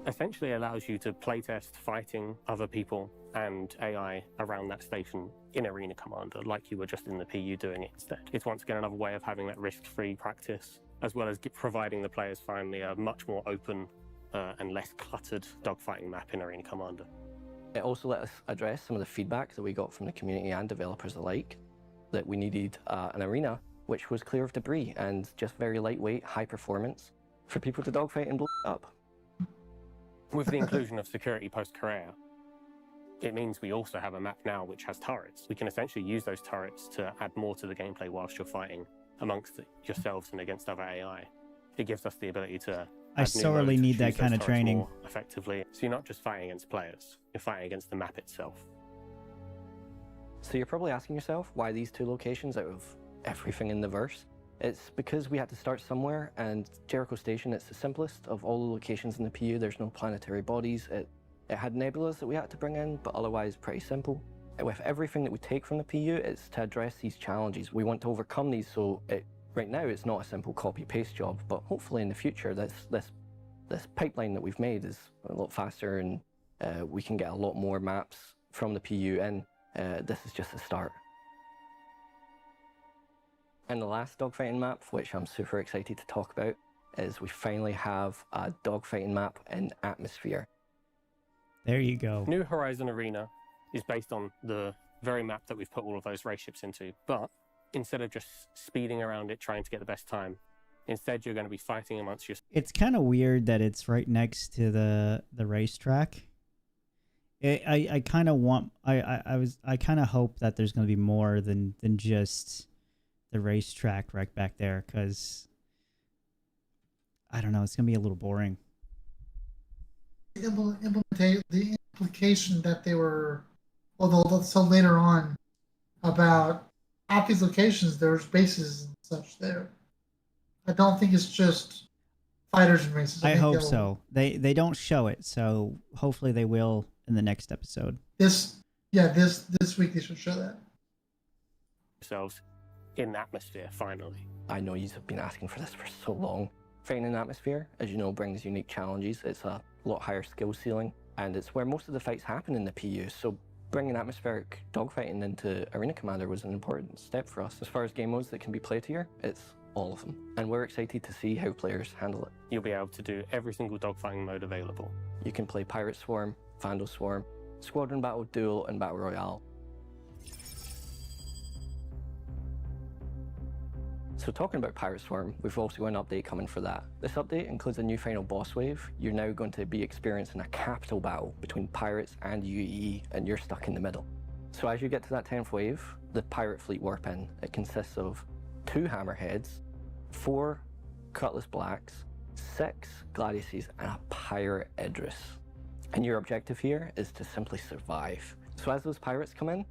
Essentially allows you to playtest fighting other people and AI around that station in Arena Commander, like you were just in the PU doing it instead. It's once again another way of having that risk-free practice, as well as providing the players finally a much more open and less cluttered dogfighting map in Arena Commander. It also let us address some of the feedback that we got from the community and developers alike, that we needed an arena which was clear of debris and just very lightweight, high performance for people to dogfight and blow up. With the inclusion of security post-Korea, it means we also have a map now which has turrets. We can essentially use those turrets to add more to the gameplay whilst you're fighting amongst yourselves and against other AI. It gives us the ability to I sorely need that kind of training. More effectively. So you're not just fighting against players, you're fighting against the map itself. So you're probably asking yourself, why these two locations out of everything in the verse? It's because we had to start somewhere, and Jericho Station, it's the simplest of all the locations in the PU. There's no planetary bodies. It had nebulas that we had to bring in, but otherwise pretty simple. And with everything that we take from the PU, it's to address these challenges. We want to overcome these, so right now it's not a simple copy-paste job, but hopefully in the future this pipeline that we've made is a lot faster, and we can get a lot more maps from the PU, and this is just a start. And the last dogfighting map, which I'm super excited to talk about, is we finally have a dogfighting map in Atmosphere. There you go. New Horizon Arena is based on the very map that we've put all of those race ships into, but instead of just speeding around it trying to get the best time, instead you're going to be fighting amongst yourselves. It's kind of weird that it's right next to the racetrack. I kind of want I kind of hope that there's going to be more than just the racetrack right back there, because I don't know, it's going to be a little boring. The implication that they were, although so later on, about at these locations there's bases and such there. I don't think it's just fighters and races. I hope so. They don't show it, so hopefully they will in the next episode. This week they should show that. Yourselves in Atmosphere, finally. I know you've been asking for this for so long. Fighting in Atmosphere, as you know, brings unique challenges. It's a lot higher skill ceiling, and it's where most of the fights happen in the PU, so bringing atmospheric dogfighting into Arena Commander was an important step for us. As far as game modes that can be played here, it's all of them, and we're excited to see how players handle it. You'll be able to do every single dogfighting mode available. You can play Pirate Swarm, Vandal Swarm, Squadron Battle, Duel, and Battle Royale. So talking about Pirate Swarm, we've also got an update coming for that. This update includes a new final boss wave. You're now going to be experiencing a capital battle between pirates and UEE, and you're stuck in the middle. So as you get to that 10th wave, the pirate fleet warp in. It consists of 2 Hammerheads, 4 Cutlass Blacks, 6 Gladiuses, and a Pirate Idris. And your objective here is to simply survive. So as those pirates come in,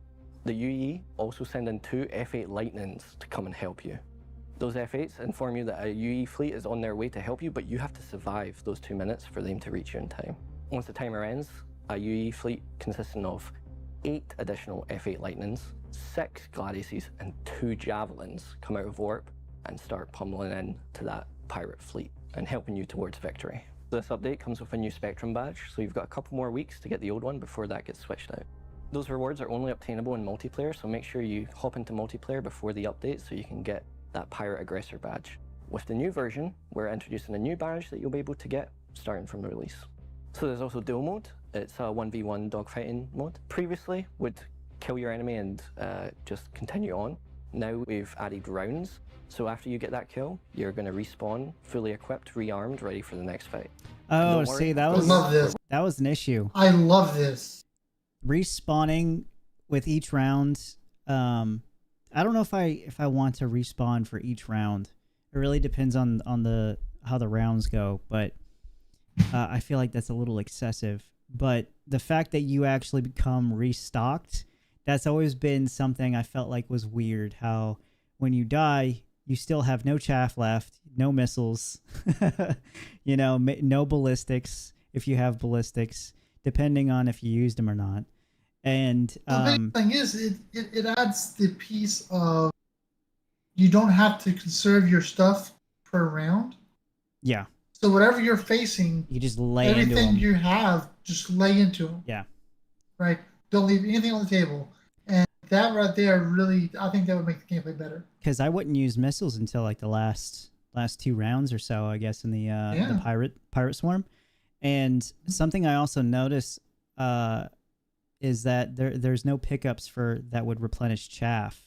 the UEE also send in 2 F8 Lightnings to come and help you. Those F8s inform you that a UE fleet is on their way to help you, but you have to survive those 2 minutes for them to reach you in time. Once the timer ends, a UE fleet consisting of 8 additional F8 Lightnings, 6 Gladiuses, and 2 Javelins come out of warp and start pummeling in to that pirate fleet and helping you towards victory. This update comes with a new Spectrum badge, so you've got a couple more weeks to get the old one before that gets switched out. Those rewards are only obtainable in multiplayer, so make sure you hop into multiplayer before the update so you can get that Pirate Aggressor badge. With the new version, we're introducing a new badge that you'll be able to get starting from the release. So there's also duel mode. It's a 1v1 dogfighting mode. Previously, would kill your enemy and just continue on. Now we've added rounds. So after you get that kill, you're going to respawn, fully equipped, rearmed, ready for the next fight. Oh, see, that was an issue. I love this. Respawning with each round. I don't know if I want to respawn for each round. It really depends on how the rounds go, but I feel like that's a little excessive. But the fact that you actually become restocked, that's always been something I felt like was weird. How when you die, you still have no chaff left, no missiles, you know, no ballistics if you have ballistics, depending on if you used them or not. And The big thing is, it adds the piece of you don't have to conserve your stuff per round. yeah, So whatever you're facing, you just lay into everything them. you have, just lay into them. Yeah. Right. Don't leave anything on the table. And that right there, really, I think that would make the gameplay better. Because I wouldn't use missiles until like the last 2 rounds or so, I guess, in the pirate swarm. And something I also noticed is that there's no pickups for that would replenish chaff.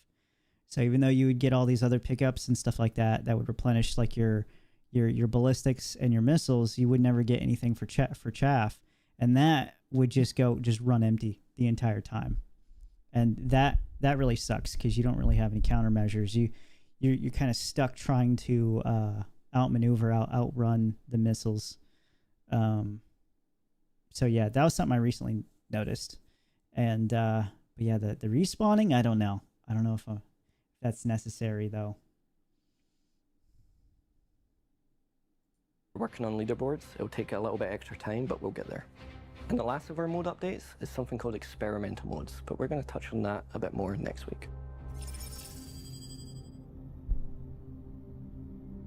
So even though you would get all these other pickups and stuff like that would replenish like your ballistics and your missiles, you would never get anything for chaff, and that would just run empty the entire time. And that really sucks because you don't really have any countermeasures. You're kind of stuck trying to outrun the missiles. So yeah, that was something I recently noticed. And but yeah, the respawning, I don't know if that's necessary though. We're working on leaderboards. It'll take a little bit extra time, but we'll get there. And the last of our mode updates is something called experimental modes, but we're going to touch on that a bit more next week.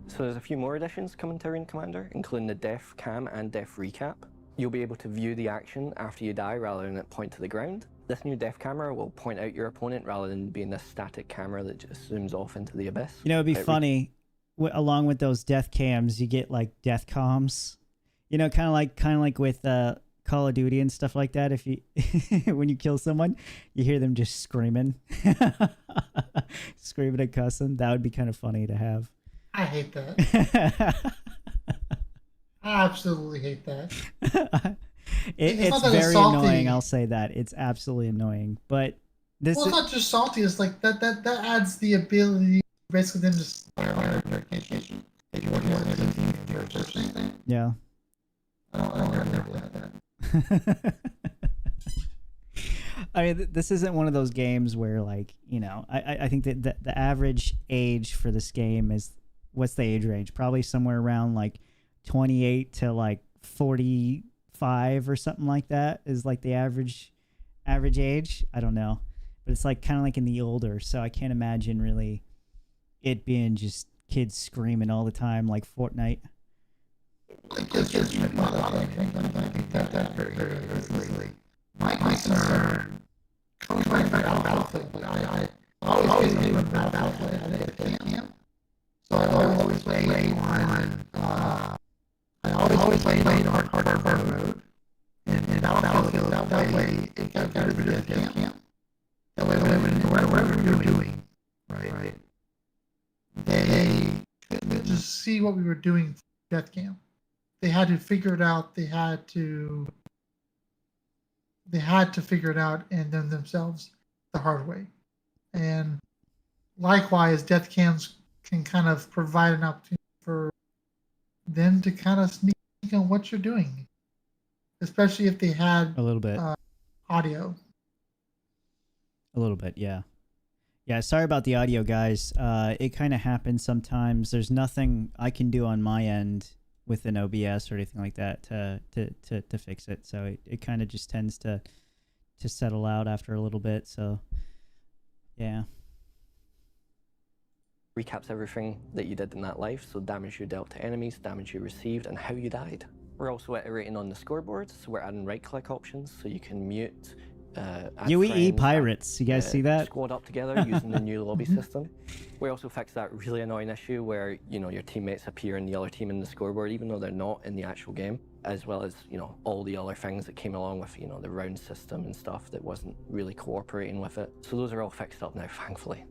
So there's a few more additions coming to Arena Commander, including the Def Cam and Def Recap. You'll be able to view the action after you die rather than it point to the ground. This new Def camera will point out your opponent rather than being this static camera that just zooms off into the abyss. You know, it'd be funny, along with those death cams, you get like death comms. You know, kind of like with Call of Duty and stuff like that. If you when you kill someone, you hear them just screaming, screaming and cussing. That would be kind of funny to have. I hate that. I absolutely hate that. It's very annoying. I'll say that it's absolutely annoying. But this it's not just salty. It's like that adds the ability, basically, them just fire their communication. If you want to use anything in your search anything. Yeah. I don't never like that. I mean, this isn't one of those games where, like, you know, I think that the average age for this game is, what's the age range? Probably somewhere around like 28 to like 45 or something like that is like the average age. I don't know, but it's like kind of like in the older, so I can't imagine really it being just kids screaming all the time like Fortnite. My concern comes right back to Battlefield. I always get into Battlefield at camp. So I always play on hardcore mode in Battlefield. That way it got rid of the camp. That way whatever you're doing, right? They couldn't just see what we were doing for death camp. They had to figure it out. They had to figure it out and then themselves the hard way. And likewise, death cams can kind of provide an opportunity for them to kind of sneak on what you're doing, especially if they had a little bit audio. A little bit, yeah. Yeah, sorry about the audio, guys. It kind of happens sometimes. There's nothing I can do on my end with an OBS or anything like that to fix it. So it kind of just tends to settle out after a little bit. So yeah. Recaps everything that you did in that life, so damage you dealt to enemies, damage you received, and how you died. We're also iterating on the scoreboard, so we're adding right-click options so you can mute. UEE pirates, you guys see that? Squad up together using the new lobby system. We also fixed that really annoying issue where, you know, your teammates appear in the other team in the scoreboard even though they're not in the actual game, as well as, you know, all the other things that came along with, you know, the round system and stuff that wasn't really cooperating with it. So those are all fixed up now, thankfully.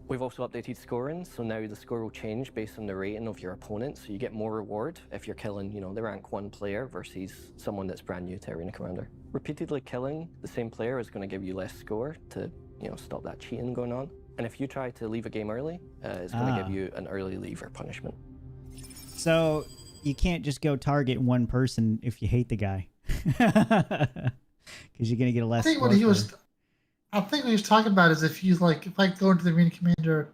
We've also updated scoring, so now the score will change based on the rating of your opponent, so you get more reward if you're killing, you know, the rank 1 player versus someone that's brand new to Arena Commander. Repeatedly killing the same player is going to give you less score to, you know, stop that cheating going on. And if you try to leave a game early, it's going to give you an early leave or punishment. So you can't just go target one person if you hate the guy, because you're going to get a less score. I think what he was talking about is if I go into the Arena Commander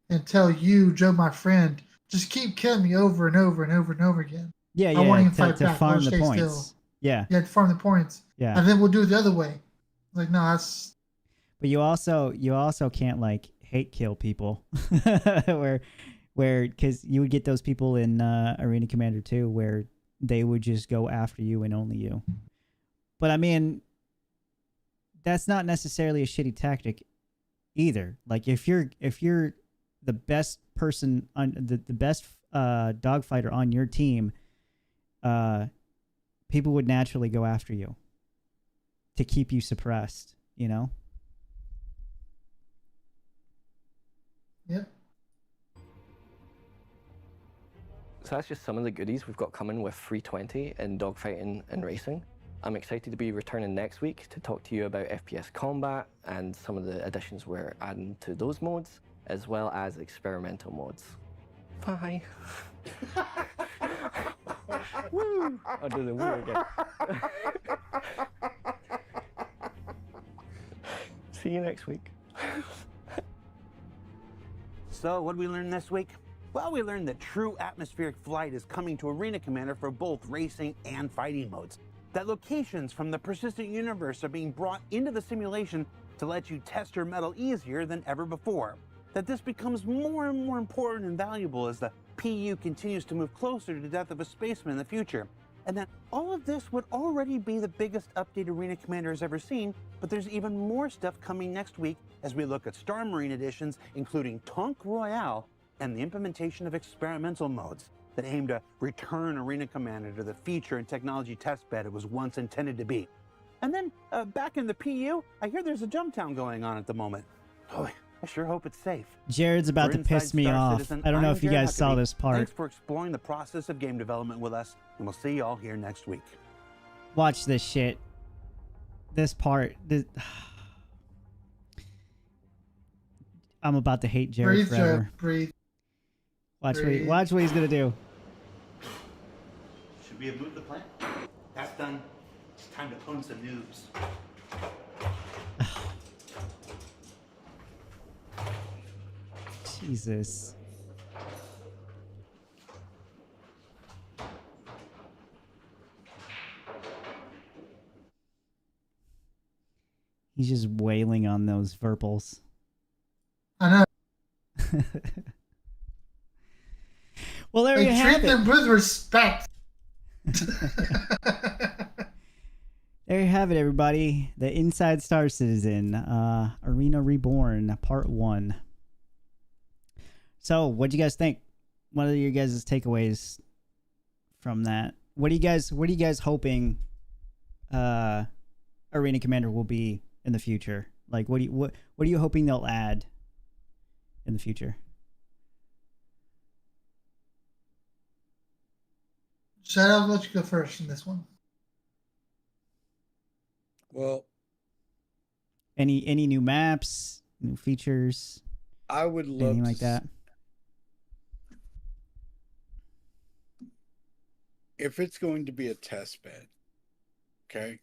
and tell you, Joe, my friend, just keep killing me over and over and over and over again. Yeah, I won't even to fight back. farm the points. Still. Yeah. Yeah, to farm the points. Yeah. And then we'll do it the other way. Like, no, that's But you also can't like hate kill people, where because you would get those people in Arena Commander 2 where they would just go after you and only you. But I mean, that's not necessarily a shitty tactic either. Like if you're the best person on the best dogfighter on your team, people would naturally go after you to keep you suppressed, you know? yep. So that's just some of the goodies we've got coming with 320 in dogfighting and racing. I'm excited to be returning next week to talk to you about FPS combat and some of the additions we're adding to those modes, as well as experimental modes. Bye. Woo! I'll do the woo again. See you next week. So, what did we learn this week? Well, we learned that true atmospheric flight is coming to Arena Commander for both racing and fighting modes. That locations from the persistent universe are being brought into the simulation to let you test your metal easier than ever before. That this becomes more and more important and valuable as the PU continues to move closer to Death of a Spaceman in the future. And that all of this would already be the biggest update Arena Commander has ever seen, but there's even more stuff coming next week as we look at Star Marine editions, including Tonk Royale and the implementation of experimental modes that aim to return Arena Commander to the feature and technology testbed it was once intended to be. And then, back in the PU, I hear there's a jump town going on at the moment. Oh, I sure hope it's safe. Jared's about For to piss Inside me Star off. Citizen, I don't know I'm if you Jared guys saw Huckabee. this part. Thanks for exploring the process of game development with us, and we'll see you all here next week. Watch this shit. This part. I'm about to hate Jared Breathe, forever. Jared, breathe. Watch what he's gonna do. Should we have moved the plant? That's done. It's time to clone some noobs. Jesus. He's just wailing on those Verpals. I know. Well, there Like, you have treat it. them with respect. There you have it, everybody. The Inside Star Citizen, Arena Reborn, Part 1. So, what do you guys think? What are your guys' takeaways from that? What are you guys hoping Arena Commander will be in the future? Like, what are you hoping they'll add in the future? Shadow, I'll let you go first in this one. Well, Any new maps, new features, I would love anything to like that? if it's going to be a test bed, okay?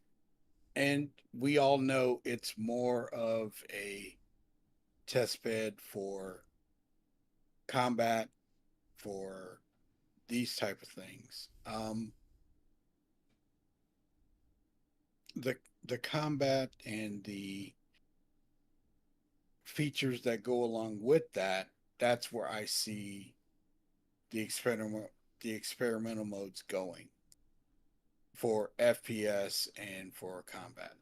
And we all know it's more of a test bed for combat, for these type of things. The combat and the features that go along with that, that's where I see the experimental modes going for FPS and for combat.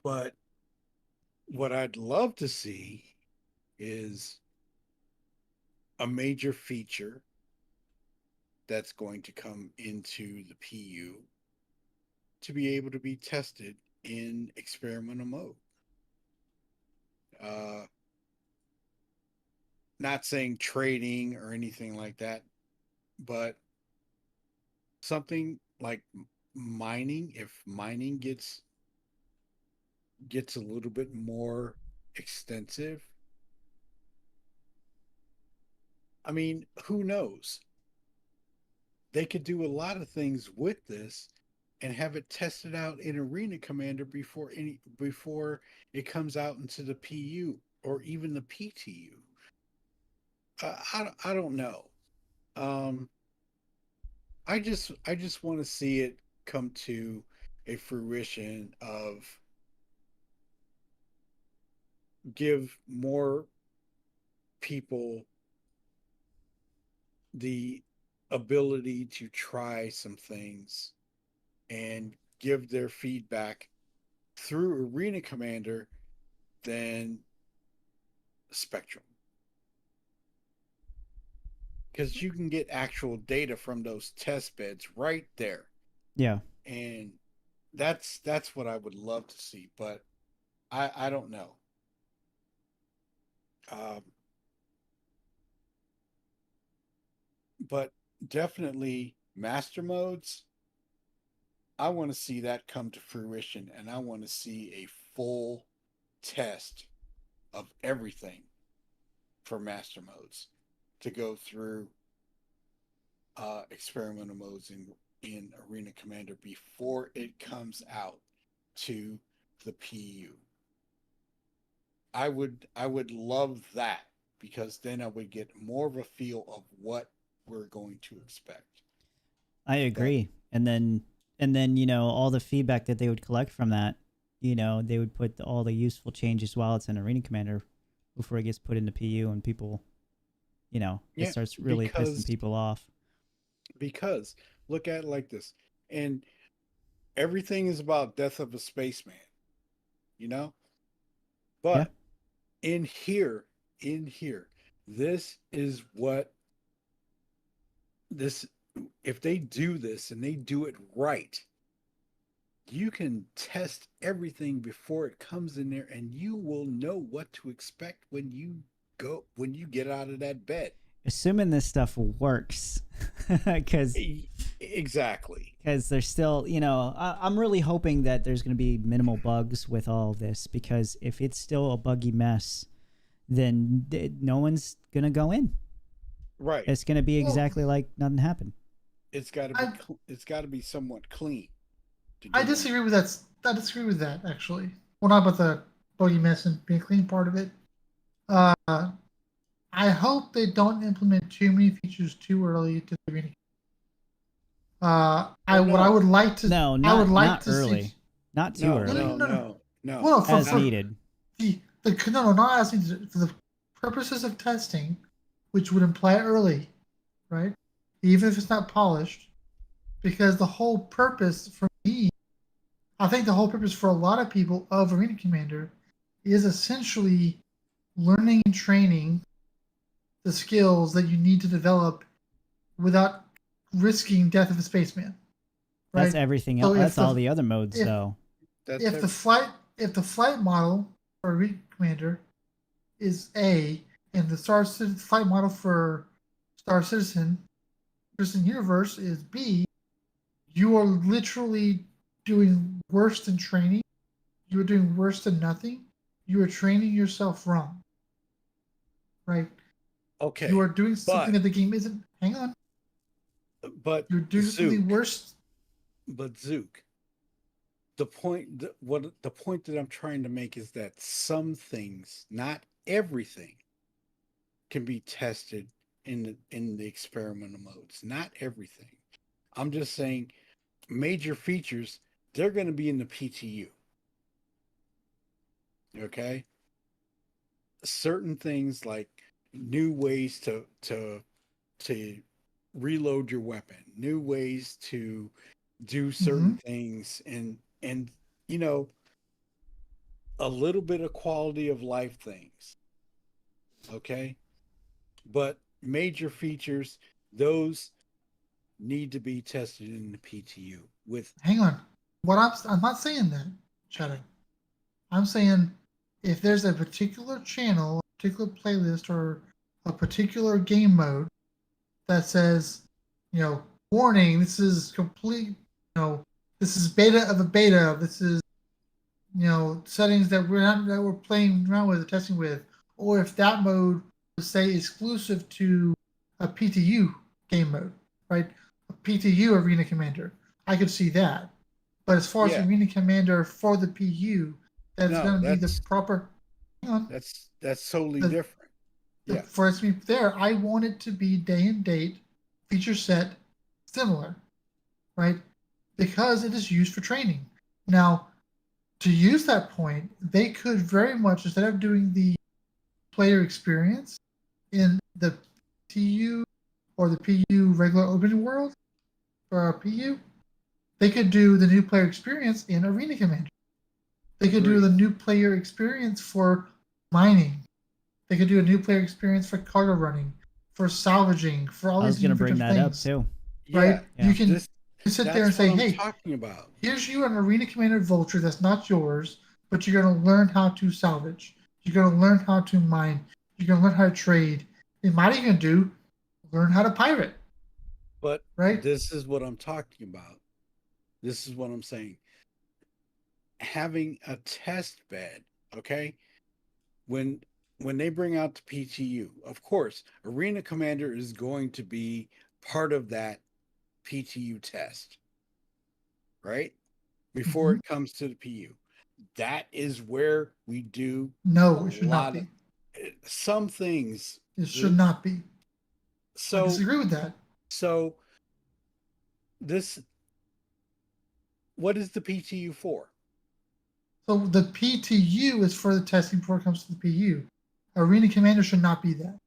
But what I'd love to see is a major feature that's going to come into the PU to be able to be tested in experimental mode. Not saying trading or anything like that, but something like mining. If mining gets a little bit more extensive, I mean, who knows? They could do a lot of things with this and have it tested out in Arena Commander before it comes out into the PU or even the PTU. I don't know. I just want to see it come to a fruition of give more people the ability to try some things and give their feedback through Arena Commander than Spectrum. Because you can get actual data from those test beds right there. Yeah. And that's what I would love to see, but I don't know. But definitely master modes, I want to see that come to fruition, and I want to see a full test of everything for master modes to go through experimental modes in Arena Commander before it comes out to the PU. I would love that, because then I would get more of a feel of what we're going to expect. I agree. And then all the feedback that they would collect from that, they would put all the useful changes while it's in Arena Commander before it gets put into PU, and people, it starts really pissing people off. Because look at it like this, and everything is about death of a spaceman, but in here, this is what this, if they do this and they do it right, you can test everything before it comes in there, and you will know what to expect when you get out of that bed. Assuming this stuff works, because exactly, because there's still, I'm really hoping that there's going to be minimal bugs with all of this, because if it's still a buggy mess, then no one's going to go in. Right. It's going to be exactly like nothing happened. It's got to be somewhat clean. I disagree with that. I disagree with that, actually. Well, not about the buggy mess and being clean part of it. I hope they don't implement too many features too early to the Arena. What I would like to not early. Not too early. No. Well, as needed. Not as needed. For the purposes of testing, which would imply early, right? Even if it's not polished, because the whole purpose for me, I think the whole purpose for a lot of people of Arena Commander is essentially learning and training the skills that you need to develop without risking death of a spaceman. Right? That's everything else. That's all the other modes, though. If the flight model for Arena Commander is A, and the flight model for Star Citizen Universe is B, you are literally doing worse than training. You are doing worse than nothing. You are training yourself wrong. Right? Okay. You are doing something that the game isn't. Hang on. But you're doing something worse. But Zook, the point that I'm trying to make is that some things, not everything, can be tested in the experimental modes. Not everything. I'm just saying major features, they're going to be in the PTU. Okay? Certain things like new ways to reload your weapon, new ways to do certain things, and a little bit of quality of life things. Okay? But major features, those need to be tested in the PTU. Hang on. I'm not saying that, Shadow. I'm saying if there's a particular channel, a particular playlist, or a particular game mode that says, warning, this is complete, this is beta of a beta, this is, settings that we're playing around with, testing with, or if that mode was, say, exclusive to a PTU game mode, right? A PTU Arena Commander, I could see that. But as far as Arena Commander for the PU, that's going to be the proper. Hang on. That's totally different. For us to be there, I want it to be day and date, feature set, similar, right? Because it is used for training. Now, to use that point, they could very much, instead of doing the player experience in the TU or the PU regular open world for a PU, they could do the new player experience in Arena Commander. They could do the new player experience for mining. They could do a new player experience for cargo running, for salvaging, for all I was these going to bring different that things. up too. Right? Yeah. You can This, sit there and that's say, what I'm hey, talking about. here's you an Arena Commander Vulture that's not yours, but you're going to learn how to salvage. You're going to learn how to mine. You're going to learn how to trade. And what are you going to do? Learn how to pirate. But Right? this is what I'm talking about. This is what I'm saying. Having a test bed, okay? When they bring out the PTU, of course, Arena Commander is going to be part of that PTU test, right? Before it comes to the PU. That is where we do No, it should not be. Some things. It should not be. So I disagree with that. So this, what is the PTU for? So the PTU is for the testing before it comes to the PU. Arena Commander should not be that.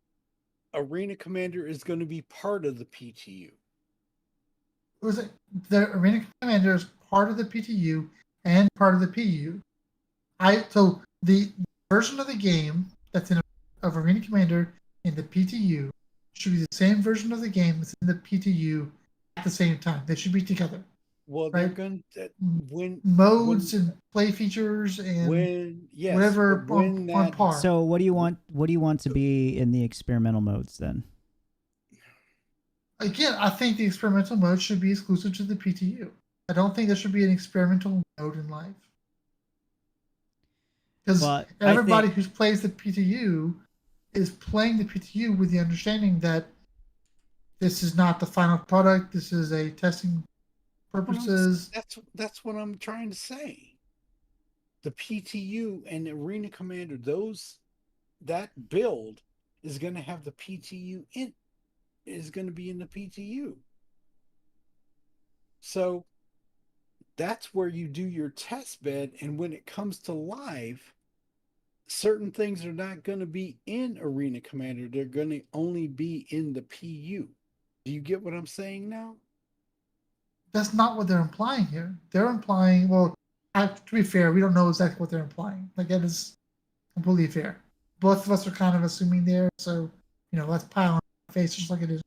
Arena Commander is going to be part of the PTU. The Arena Commander is part of the PTU and part of the PU. So the version of the game that's of Arena Commander in the PTU should be the same version of the game that's in the PTU at the same time. They should be together. Well, right? they're going to modes and play features and whatever on par. So what do you want? What do you want to be in the experimental modes then? Again, I think the experimental mode should be exclusive to the PTU. I don't think there should be an experimental mode in life. Because everybody who plays the PTU is playing the PTU with the understanding that this is not the final product. This is a testing purposes. That's what I'm trying to say. The PTU and Arena Commander, that build is going to have the PTU is going to be in the PTU. So that's where you do your test bed, and when it comes to live, certain things are not going to be in Arena Commander. They're going to only be in the PU. Do you get what I'm saying now? That's not what they're implying here. They're implying, well, to be fair, we don't know exactly what they're implying. Like, that is completely fair. Both of us are kind of assuming there, so, let's pile on the face just like it is.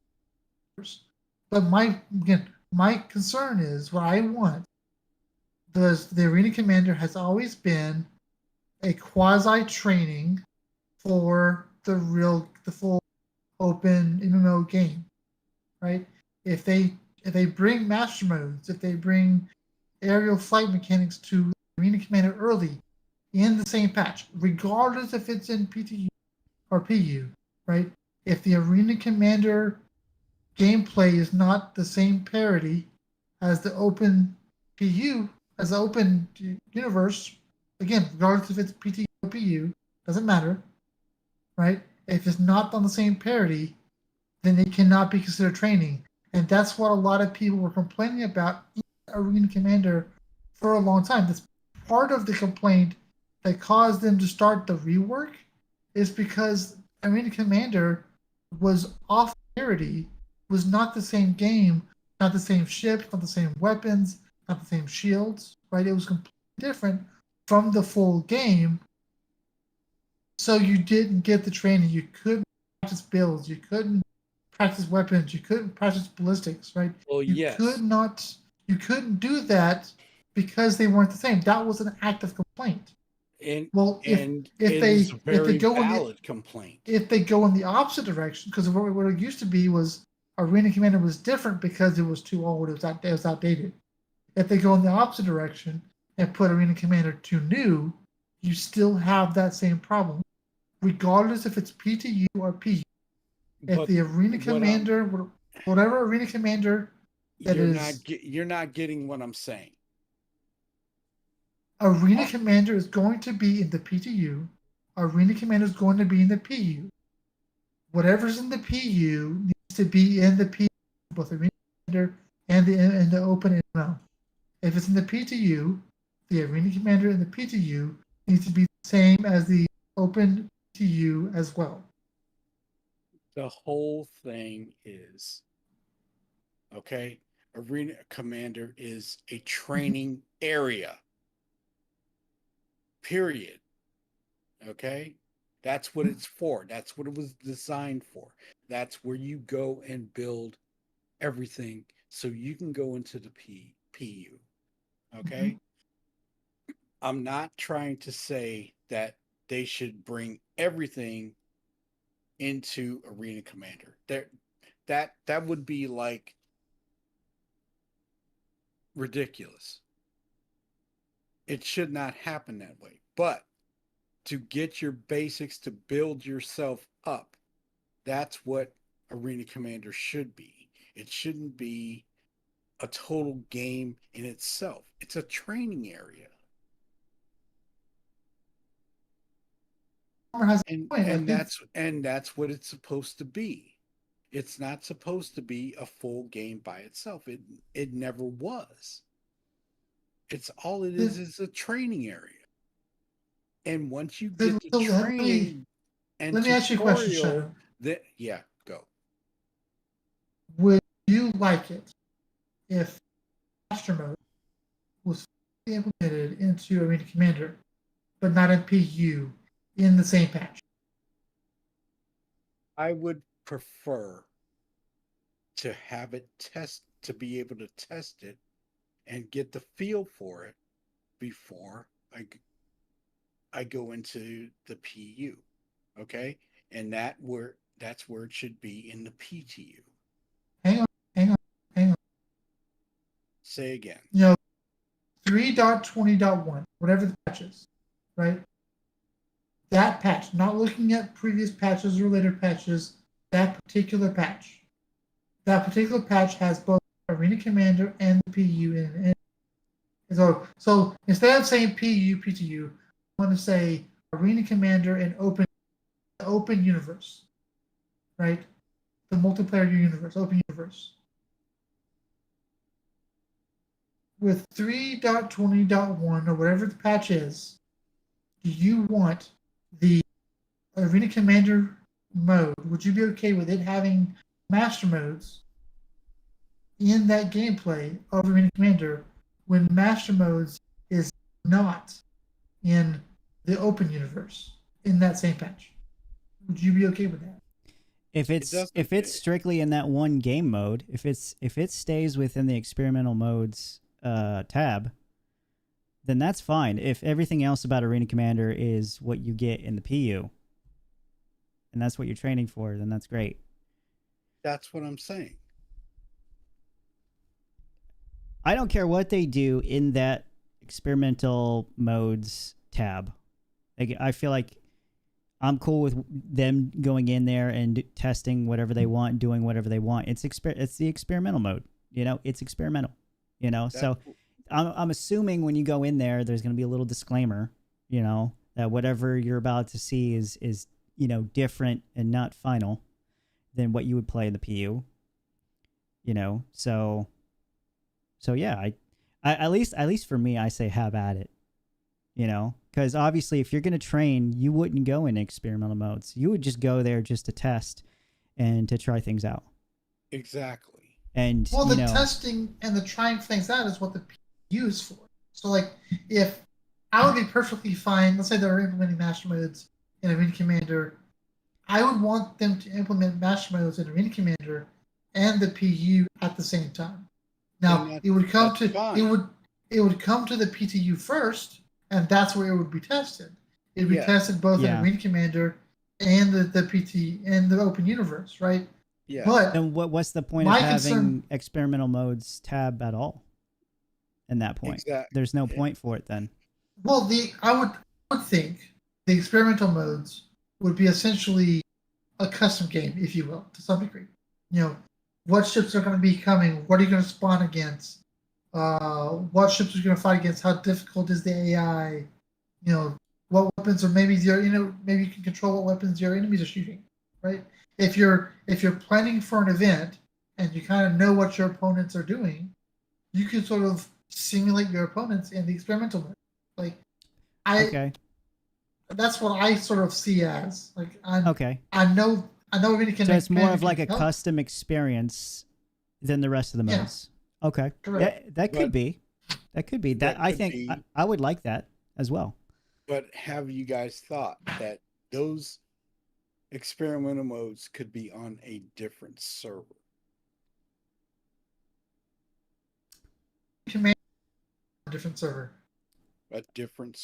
But my concern is, what I want, the Arena Commander has always been a quasi-training for the full open MMO game, right? If they bring master modes, if they bring aerial flight mechanics to Arena Commander early in the same patch, regardless if it's in PTU or PU, right? If the Arena Commander gameplay is not the same parity as the open PU, as the open universe, again, regardless if it's PTU or PU, doesn't matter, right? If it's not on the same parity, then it cannot be considered training. And that's what a lot of people were complaining about in Arena Commander for a long time. That's part of the complaint that caused them to start the rework, is because Arena Commander was off parity, was not the same game, not the same ships, not the same weapons, not the same shields, right? It was completely different from the full game. So you didn't get the training. You couldn't practice builds. You couldn't practice weapons. You couldn't practice ballistics, right? Well, you couldn't do that because they weren't the same. That was an active complaint. And if they go valid complaint. If they go in the opposite direction, because what it used to be was Arena Commander was different because it was too old. It was outdated. If they go in the opposite direction and put Arena Commander 2 new, you still have that same problem, regardless if it's PTU or PU. If the Arena Commander, whatever Arena Commander that you're not getting what I'm saying. Arena Commander is going to be in the PTU. Arena Commander is going to be in the PU. Whatever's in the PU needs to be in the PU, both Arena Commander and the open MMO. If it's in the PTU, the Arena Commander and the PTU needs to be the same as the Open PTU as well. The whole thing is, okay, Arena Commander is a training area. Period. Okay? That's what it's for. That's what it was designed for. That's where you go and build everything so you can go into the PU. Okay? I'm not trying to say that they should bring everything into Arena Commander. That would be like ridiculous. It should not happen that way. But to get your basics, to build yourself up, that's what Arena Commander should be. It shouldn't be a total game in itself. It's a training area. And that's what it's supposed to be. It's not supposed to be a full game by itself. It never was. It's all it is a training area. And once you get the training and let me ask you a question, Shadow. Yeah, go. Would you like it if Master Mode was implemented into Arena Commander, but not in PU in the same patch? I would prefer to have it to be able to test it and get the feel for it before I go into the PU. Okay? And that's where it should be in the PTU. Hang on. Say again. 3.20.1, whatever the patch is, right? That patch, not looking at previous patches or later patches, that particular patch has both Arena Commander and the PU in it. So instead of saying PU, PTU, I want to say Arena Commander and open universe, right? The multiplayer universe, open universe. With 3.20.1 or whatever the patch is, do you want the Arena Commander mode? Would you be okay with it having master modes in that gameplay of Arena Commander when master modes is not in the open universe in that same patch? Would you be okay with that? If it's strictly in that one game mode, if it stays within the experimental modes tab, then that's fine. If everything else about Arena Commander is what you get in the PU, and that's what you're training for, then that's great. That's what I'm saying. I don't care what they do in that experimental modes tab. Like, I feel like I'm cool with them going in there and testing whatever they want, doing whatever they want. It's the experimental mode. It's experimental. So I'm assuming when you go in there, there's going to be a little disclaimer, that whatever you're about to see is different and not final than what you would play in the PU. So yeah, I at least for me, I say have at it. Because obviously if you're going to train, you wouldn't go in experimental modes. You would just go there just to test and to try things out. Exactly. And the testing and the trying things out is what the PU is for. So like, if I would be perfectly fine, let's say they're implementing master modes in Arena Commander, I would want them to implement master modes in Arena Commander and the PU at the same time. Now it would come to the PTU first, and that's where it would be tested. It would be tested both in Arena Commander and the PT and the open universe, right? Yeah. But then what's the point of having experimental modes tab at all? In that point, exactly. There's no point for it then. Well, I would think the experimental modes would be essentially a custom game, if you will, to some degree. What ships are going to be coming? What are you going to spawn against? What ships are you going to fight against? How difficult is the AI? What weapons, or maybe maybe you can control what weapons your enemies are shooting, right? If you're planning for an event and you kind of know what your opponents are doing, you can sort of simulate your opponents in the experimental mode. Like, Okay. that's what I sort of see as like. Okay. I know Arena So it's more of Commander like a can help. custom experience than the rest of the Yeah. modes. Okay. Correct. That could But- be. That could be. That That I could think be. I would like that as well. But have you guys thought that those experimental modes could be on a different server? Commander, a different server. A different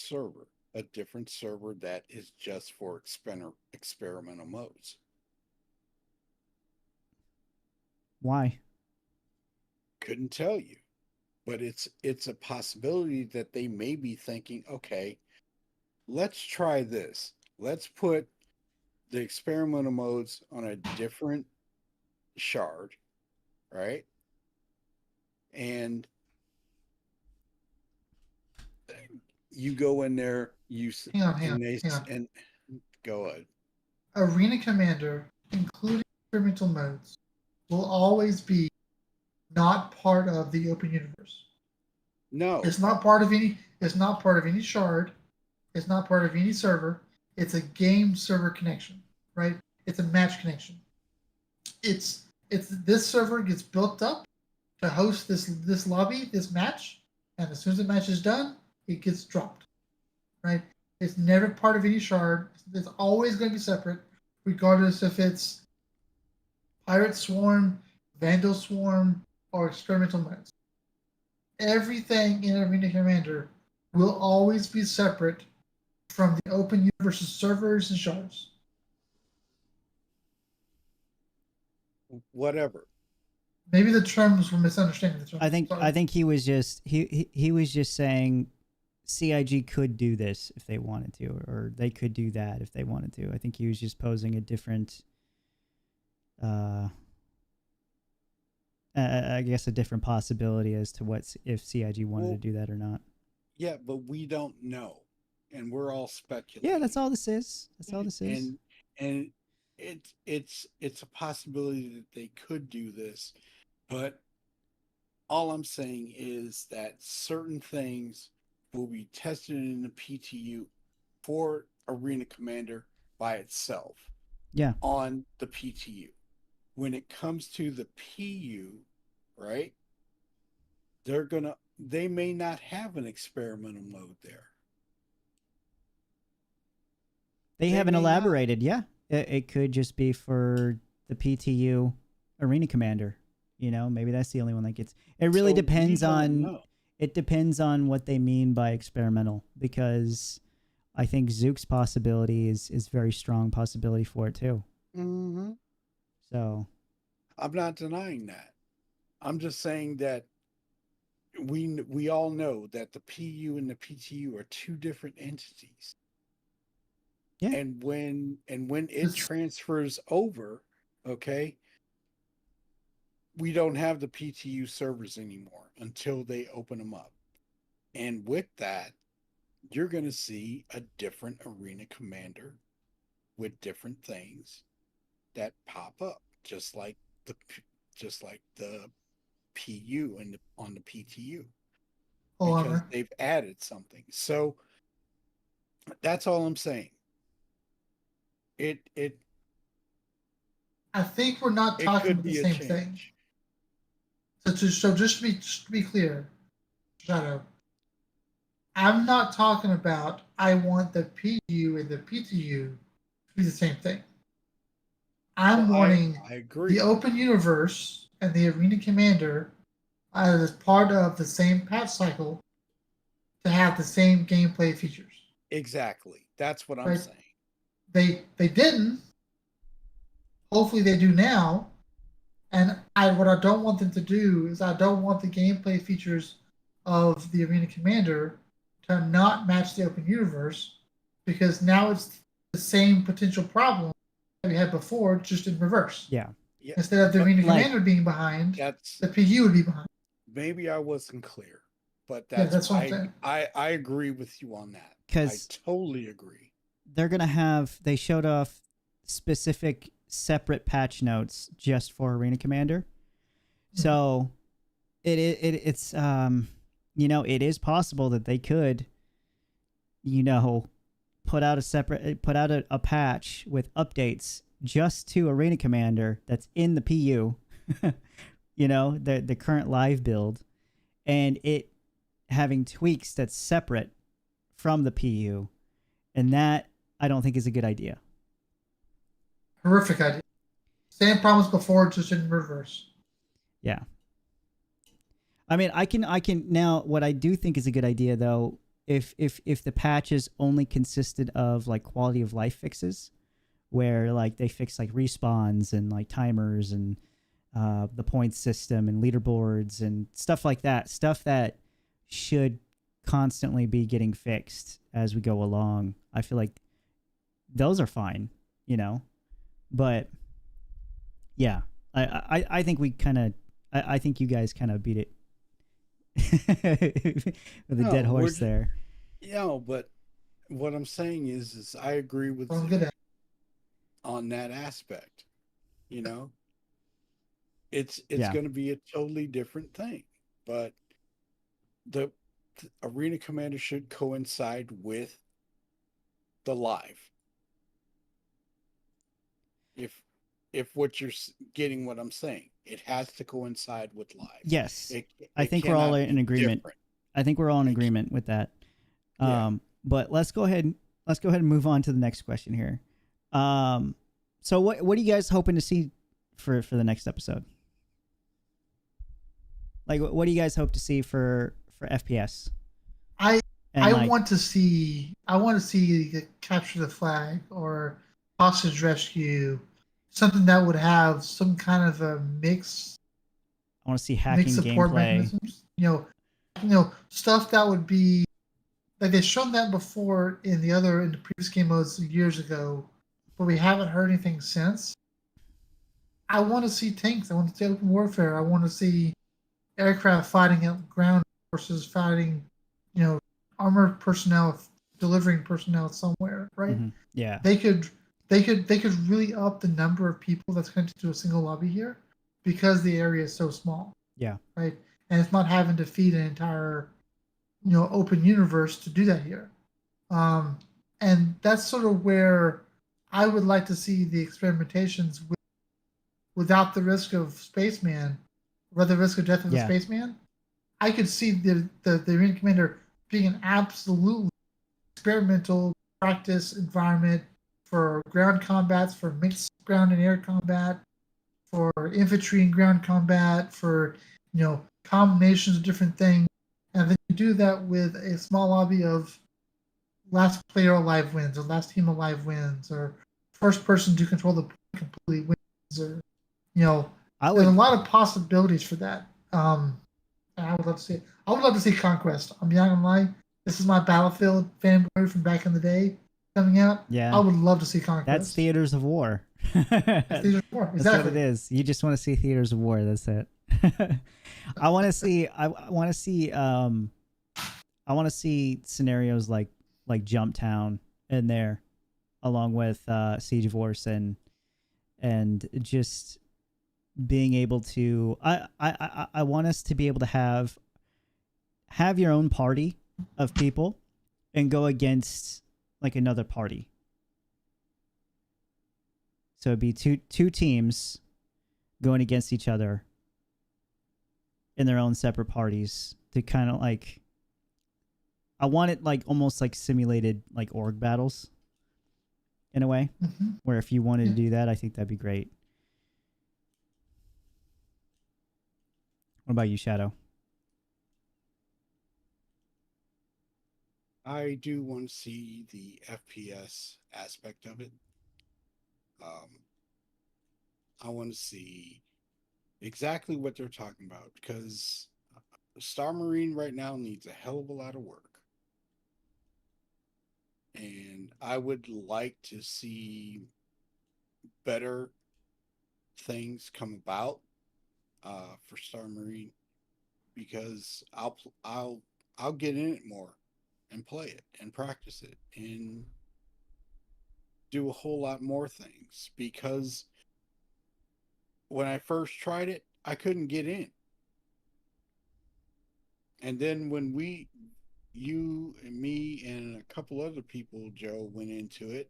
server that is just for experimental modes. Why? Couldn't tell you, but it's a possibility that they may be thinking, okay, let's try this. Let's put the experimental modes on a different shard, right? And you go in there, Hang on. and go ahead. Arena Commander, including experimental modes, will always be not part of the open universe. No, It's not part of any. It's not part of any shard. It's not part of any server. It's a game server connection, right? It's a match connection. It's this server gets built up to host this lobby, this match, and as soon as the match is done, it gets dropped, right? It's never part of any shard. It's always going to be separate, regardless if it's Pirate Swarm, Vandal Swarm, or experimental modes. Everything in Arena Commander will always be separate from the open universe servers and shards. whatever. Maybe the terms were misunderstanding the terms. I think he was just he was just saying CIG could do this if they wanted to, or they could do that if they wanted to. I think he was just posing a different I guess a different possibility as to if CIG wanted to do that or not. Yeah, but we don't know, and we're all speculating. Yeah, that's all this is. That's all this is. And it's a possibility that they could do this, but all I'm saying is that certain things will be tested in the PTU for Arena Commander by itself. Yeah. On the PTU. When it comes to the PU, right? They may not have an experimental mode there. They They haven't may not. elaborated. Yeah, it could just be for the PTU Arena Commander. You know, maybe that's the only one that gets. It really So we depends don't on. know. It depends on what they mean by experimental, because I think Zook's possibility is very strong possibility for it too. Mm-hmm. So I'm not denying that. I'm just saying that we all know that the PU and the PTU are two different entities. Yeah. And when it transfers over, okay, we don't have the PTU servers anymore until they open them up. And with that, you're going to see a different Arena Commander with different things that pop up, just like the PU and on the PTU, because they've added something. So that's all I'm saying. I think we're not It talking could about the be a same change. thing. So just to be clear, Shadow, I'm not talking about I want the PU and the PTU to be the same thing. I'm Well, wanting I agree. the open universe and the Arena Commander as part of the same patch cycle to have the same gameplay features. Exactly. That's what I'm Right. saying. They didn't. Hopefully they do now. And what I don't want them to do is I don't want the gameplay features of the Arena Commander to not match the open universe, because now it's the same potential problem that we had before, just in reverse. yeah, Yeah. Instead of the But Arena like- Commander being behind, That's the PU would be behind. maybe I wasn't clear, but Yeah, that's, that's what I'm saying. I agree with you on that. I 'Cause- totally agree. they're gonna have. They showed off specific separate patch notes just for Arena Commander. So it's you know, it is possible that they could you know, put out a patch with updates just to Arena Commander that's in the PU, you know, the current live build, and it having tweaks that's separate from the PU, and that I don't think is a good idea. Horrific idea. Same problems before, just in reverse. Yeah. I mean, I can now. What I do think is a good idea, though, if the patches only consisted of like quality of life fixes, where like they fix like respawns and like timers and the point system and leaderboards and stuff like that, stuff that should constantly be getting fixed as we go along. I feel like those are fine, you know, but yeah, I think we kind of, I think you guys kind of beat it with a dead horse there. Yeah, but what I'm saying is I agree with Well, you good. on that aspect. You know, it's Yeah. going to be a totally different thing, but the Arena Commander should coincide with the live. If what you're getting what I'm saying, it has to coincide with live. Yes, I it think we're all cannot in be agreement. different. I think we're all in agreement with that. Yeah. But let's go ahead and move on to the next question here. So what are you guys hoping to see for the next episode? Like, what do you guys hope to see for FPS? I And want to see the capture the flag or hostage rescue, something that would have some kind of a mix. I want to see hacking support gameplay. mechanisms. You know, stuff that would be like they've shown that before in the previous game modes years ago, but we haven't heard anything since. I want to see tanks. I want to see open warfare. I want to see aircraft fighting at ground forces fighting, you know, armored personnel delivering personnel somewhere, right? Mm-hmm. Yeah. They could really up the number of people that's connected to a single lobby here because the area is so small. Yeah. Right. And it's not having to feed an entire, you know, open universe to do that here. And that's sort of where I would like to see the experimentations without the risk of spaceman, without the risk of death of the spaceman. I could see the Arena Commander being an absolutely experimental practice environment for ground combats, for mixed ground and air combat, for infantry and ground combat, for, you know, combinations of different things. And then you do that with a small lobby of last player alive wins, or last team alive wins, or first person to control the point completely wins, or, you know, there's a lot of possibilities for that. And I would love to see it. I would love to see Conquest. I'm not gonna lie. This is my Battlefield fanboy from back in the day coming out. Yeah. I would love to see Conquest. That's Theaters of War. Theaters of War. Exactly. That's what it is. You just want to see Theaters of War. That's it. I want to see scenarios like Jumptown in there, along with Siege of Wars and just being able to. I want us to be able to have your own party of people and go against like another party. So it'd be two teams going against each other in their own separate parties to kind of like, I want it like almost like simulated like org battles in a way, where if you wanted to do that, I think that'd be great. What about you, Shadow? I do want to see the FPS aspect of it. I want to see exactly what they're talking about, because Star Marine right now needs a hell of a lot of work. And I would like to see better things come about for Star Marine, because I'll get in it more and play it and practice it and do a whole lot more things, because when I first tried it, I couldn't get in. And then when you and me and a couple other people, Joe, went into it.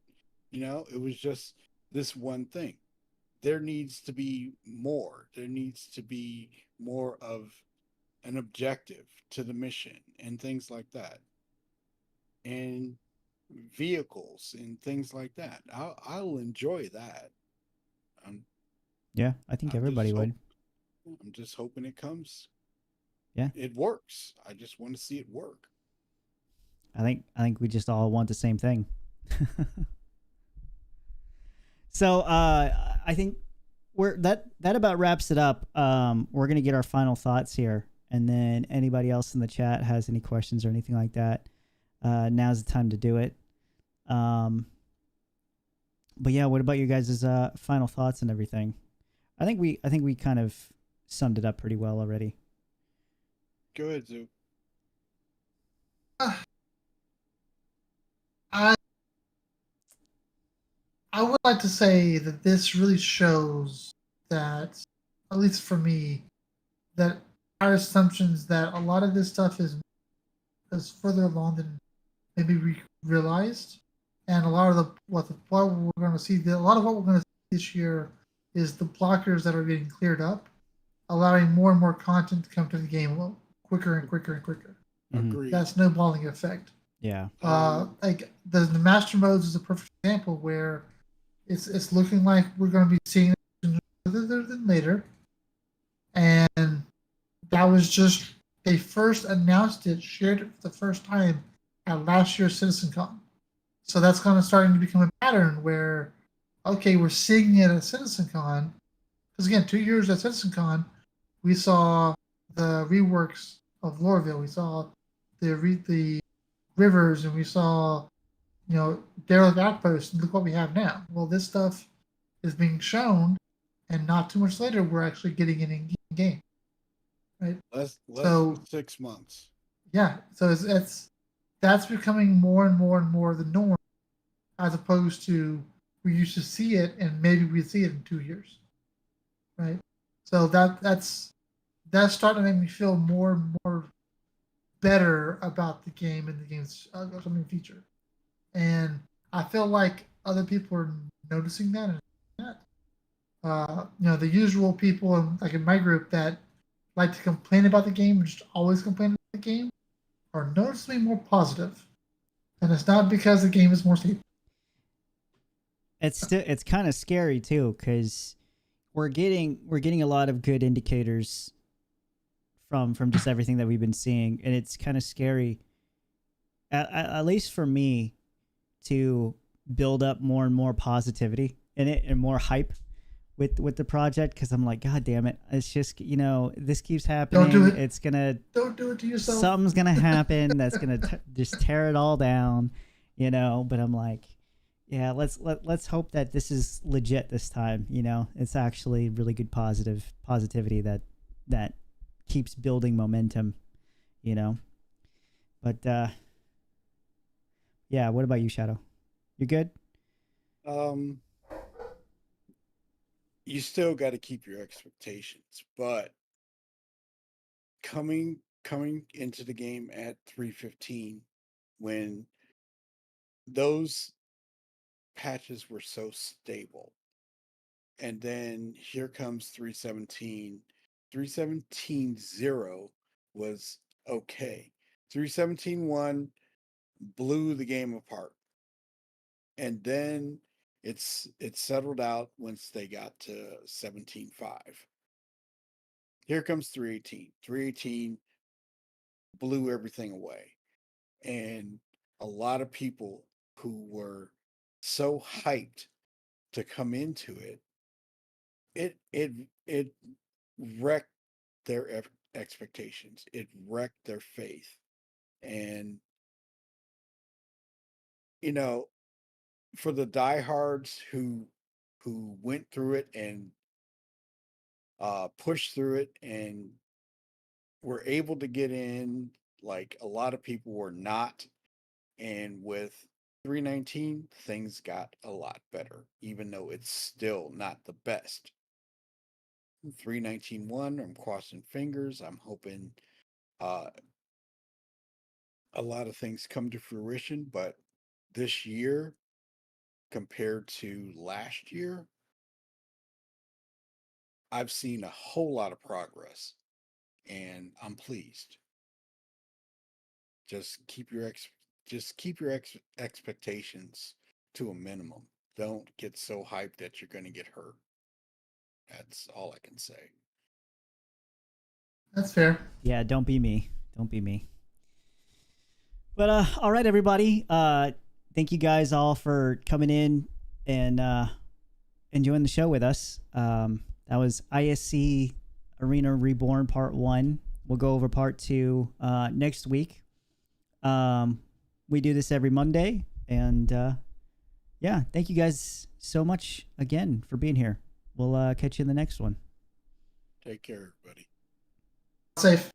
It was just this one thing. There needs to be more. There needs to be more of an objective to the mission and things like that. And vehicles and things like that. I'll enjoy that. I'm, Yeah, I think I'm everybody just would. I'm just hoping it comes. Yeah. It works. I just want to see it work. I think we just all want the same thing. So I think that about wraps it up. We're gonna get our final thoughts here, and then anybody else in the chat has any questions or anything like that, now's the time to do it. But yeah, what about you guys' final thoughts and everything? I think we kind of summed it up pretty well already. Go ahead, Zoo. I would like to say that this really shows that, at least for me, that our assumptions that a lot of this stuff is further along than maybe we realized, and a lot of what we're going to see, a lot of what we're going to see this year is the blockers that are getting cleared up, allowing more and more content to come to the game quicker and quicker and quicker. Agreed. That snowballing effect. Yeah. Like the master modes is a perfect example where it's looking like we're going to be seeing it sooner than later, and that was just they first announced it, shared it for the first time at last year's CitizenCon. So that's kind of starting to become a pattern where, okay, we're seeing it at CitizenCon, because again, 2 years at CitizenCon, we saw the reworks of Lorville, we saw the rivers, and we saw derelict outposts, and look what we have now. Well, this stuff is being shown, and not too much later, we're actually getting it in game, right? Less So- than 6 months. Yeah, so that's becoming more and more and more the norm, as opposed to we used to see it, and maybe we see it in 2 years, right? So that's starting to make me feel more and more better about the game and the game's upcoming feature. And I feel like other people are noticing that. The usual people like in my group that like to complain about the game and just always complain about the game are noticeably more positive. And it's not because the game is more stable. It's kind of scary too, because we're getting a lot of good indicators from just everything that we've been seeing, and it's kind of scary, at least for me, to build up more and more positivity in it and more hype with the project, because I'm like, God damn it, it's just this keeps happening. Don't do it. It's gonna Don't do it to yourself. Something's gonna happen that's gonna just tear it all down, But I'm like, yeah, let's hope that this is legit this time. It's actually really good positivity that keeps building momentum. But yeah, what about you, Shadow? You good? You still got to keep your expectations, but coming into the game at 315, when those patches were so stable, and then here comes 317. 317.0 was okay. 317.1 blew the game apart, and then it settled out once they got to 17.5. Here comes 318. 318 blew everything away, and a lot of people who were so hyped to come into it wrecked their expectations. It wrecked their faith. And for the diehards who went through it and pushed through it and were able to get in, like a lot of people were not. And with 319, things got a lot better, even though it's still not the best. 319.1, I'm crossing fingers. I'm hoping a lot of things come to fruition, but this year compared to last year, I've seen a whole lot of progress, and I'm pleased. Just keep your expectations to a minimum. Don't get so hyped that you're going to get hurt. That's all I can say. That's fair. Yeah, don't be me. Don't be me. But all right, everybody. Thank you guys all for coming in and enjoying the show with us. That was ISC Arena Reborn Part 1. We'll go over Part 2 next week. We do this every Monday. And yeah, thank you guys so much again for being here. We'll catch you in the next one. Take care, everybody. Safe.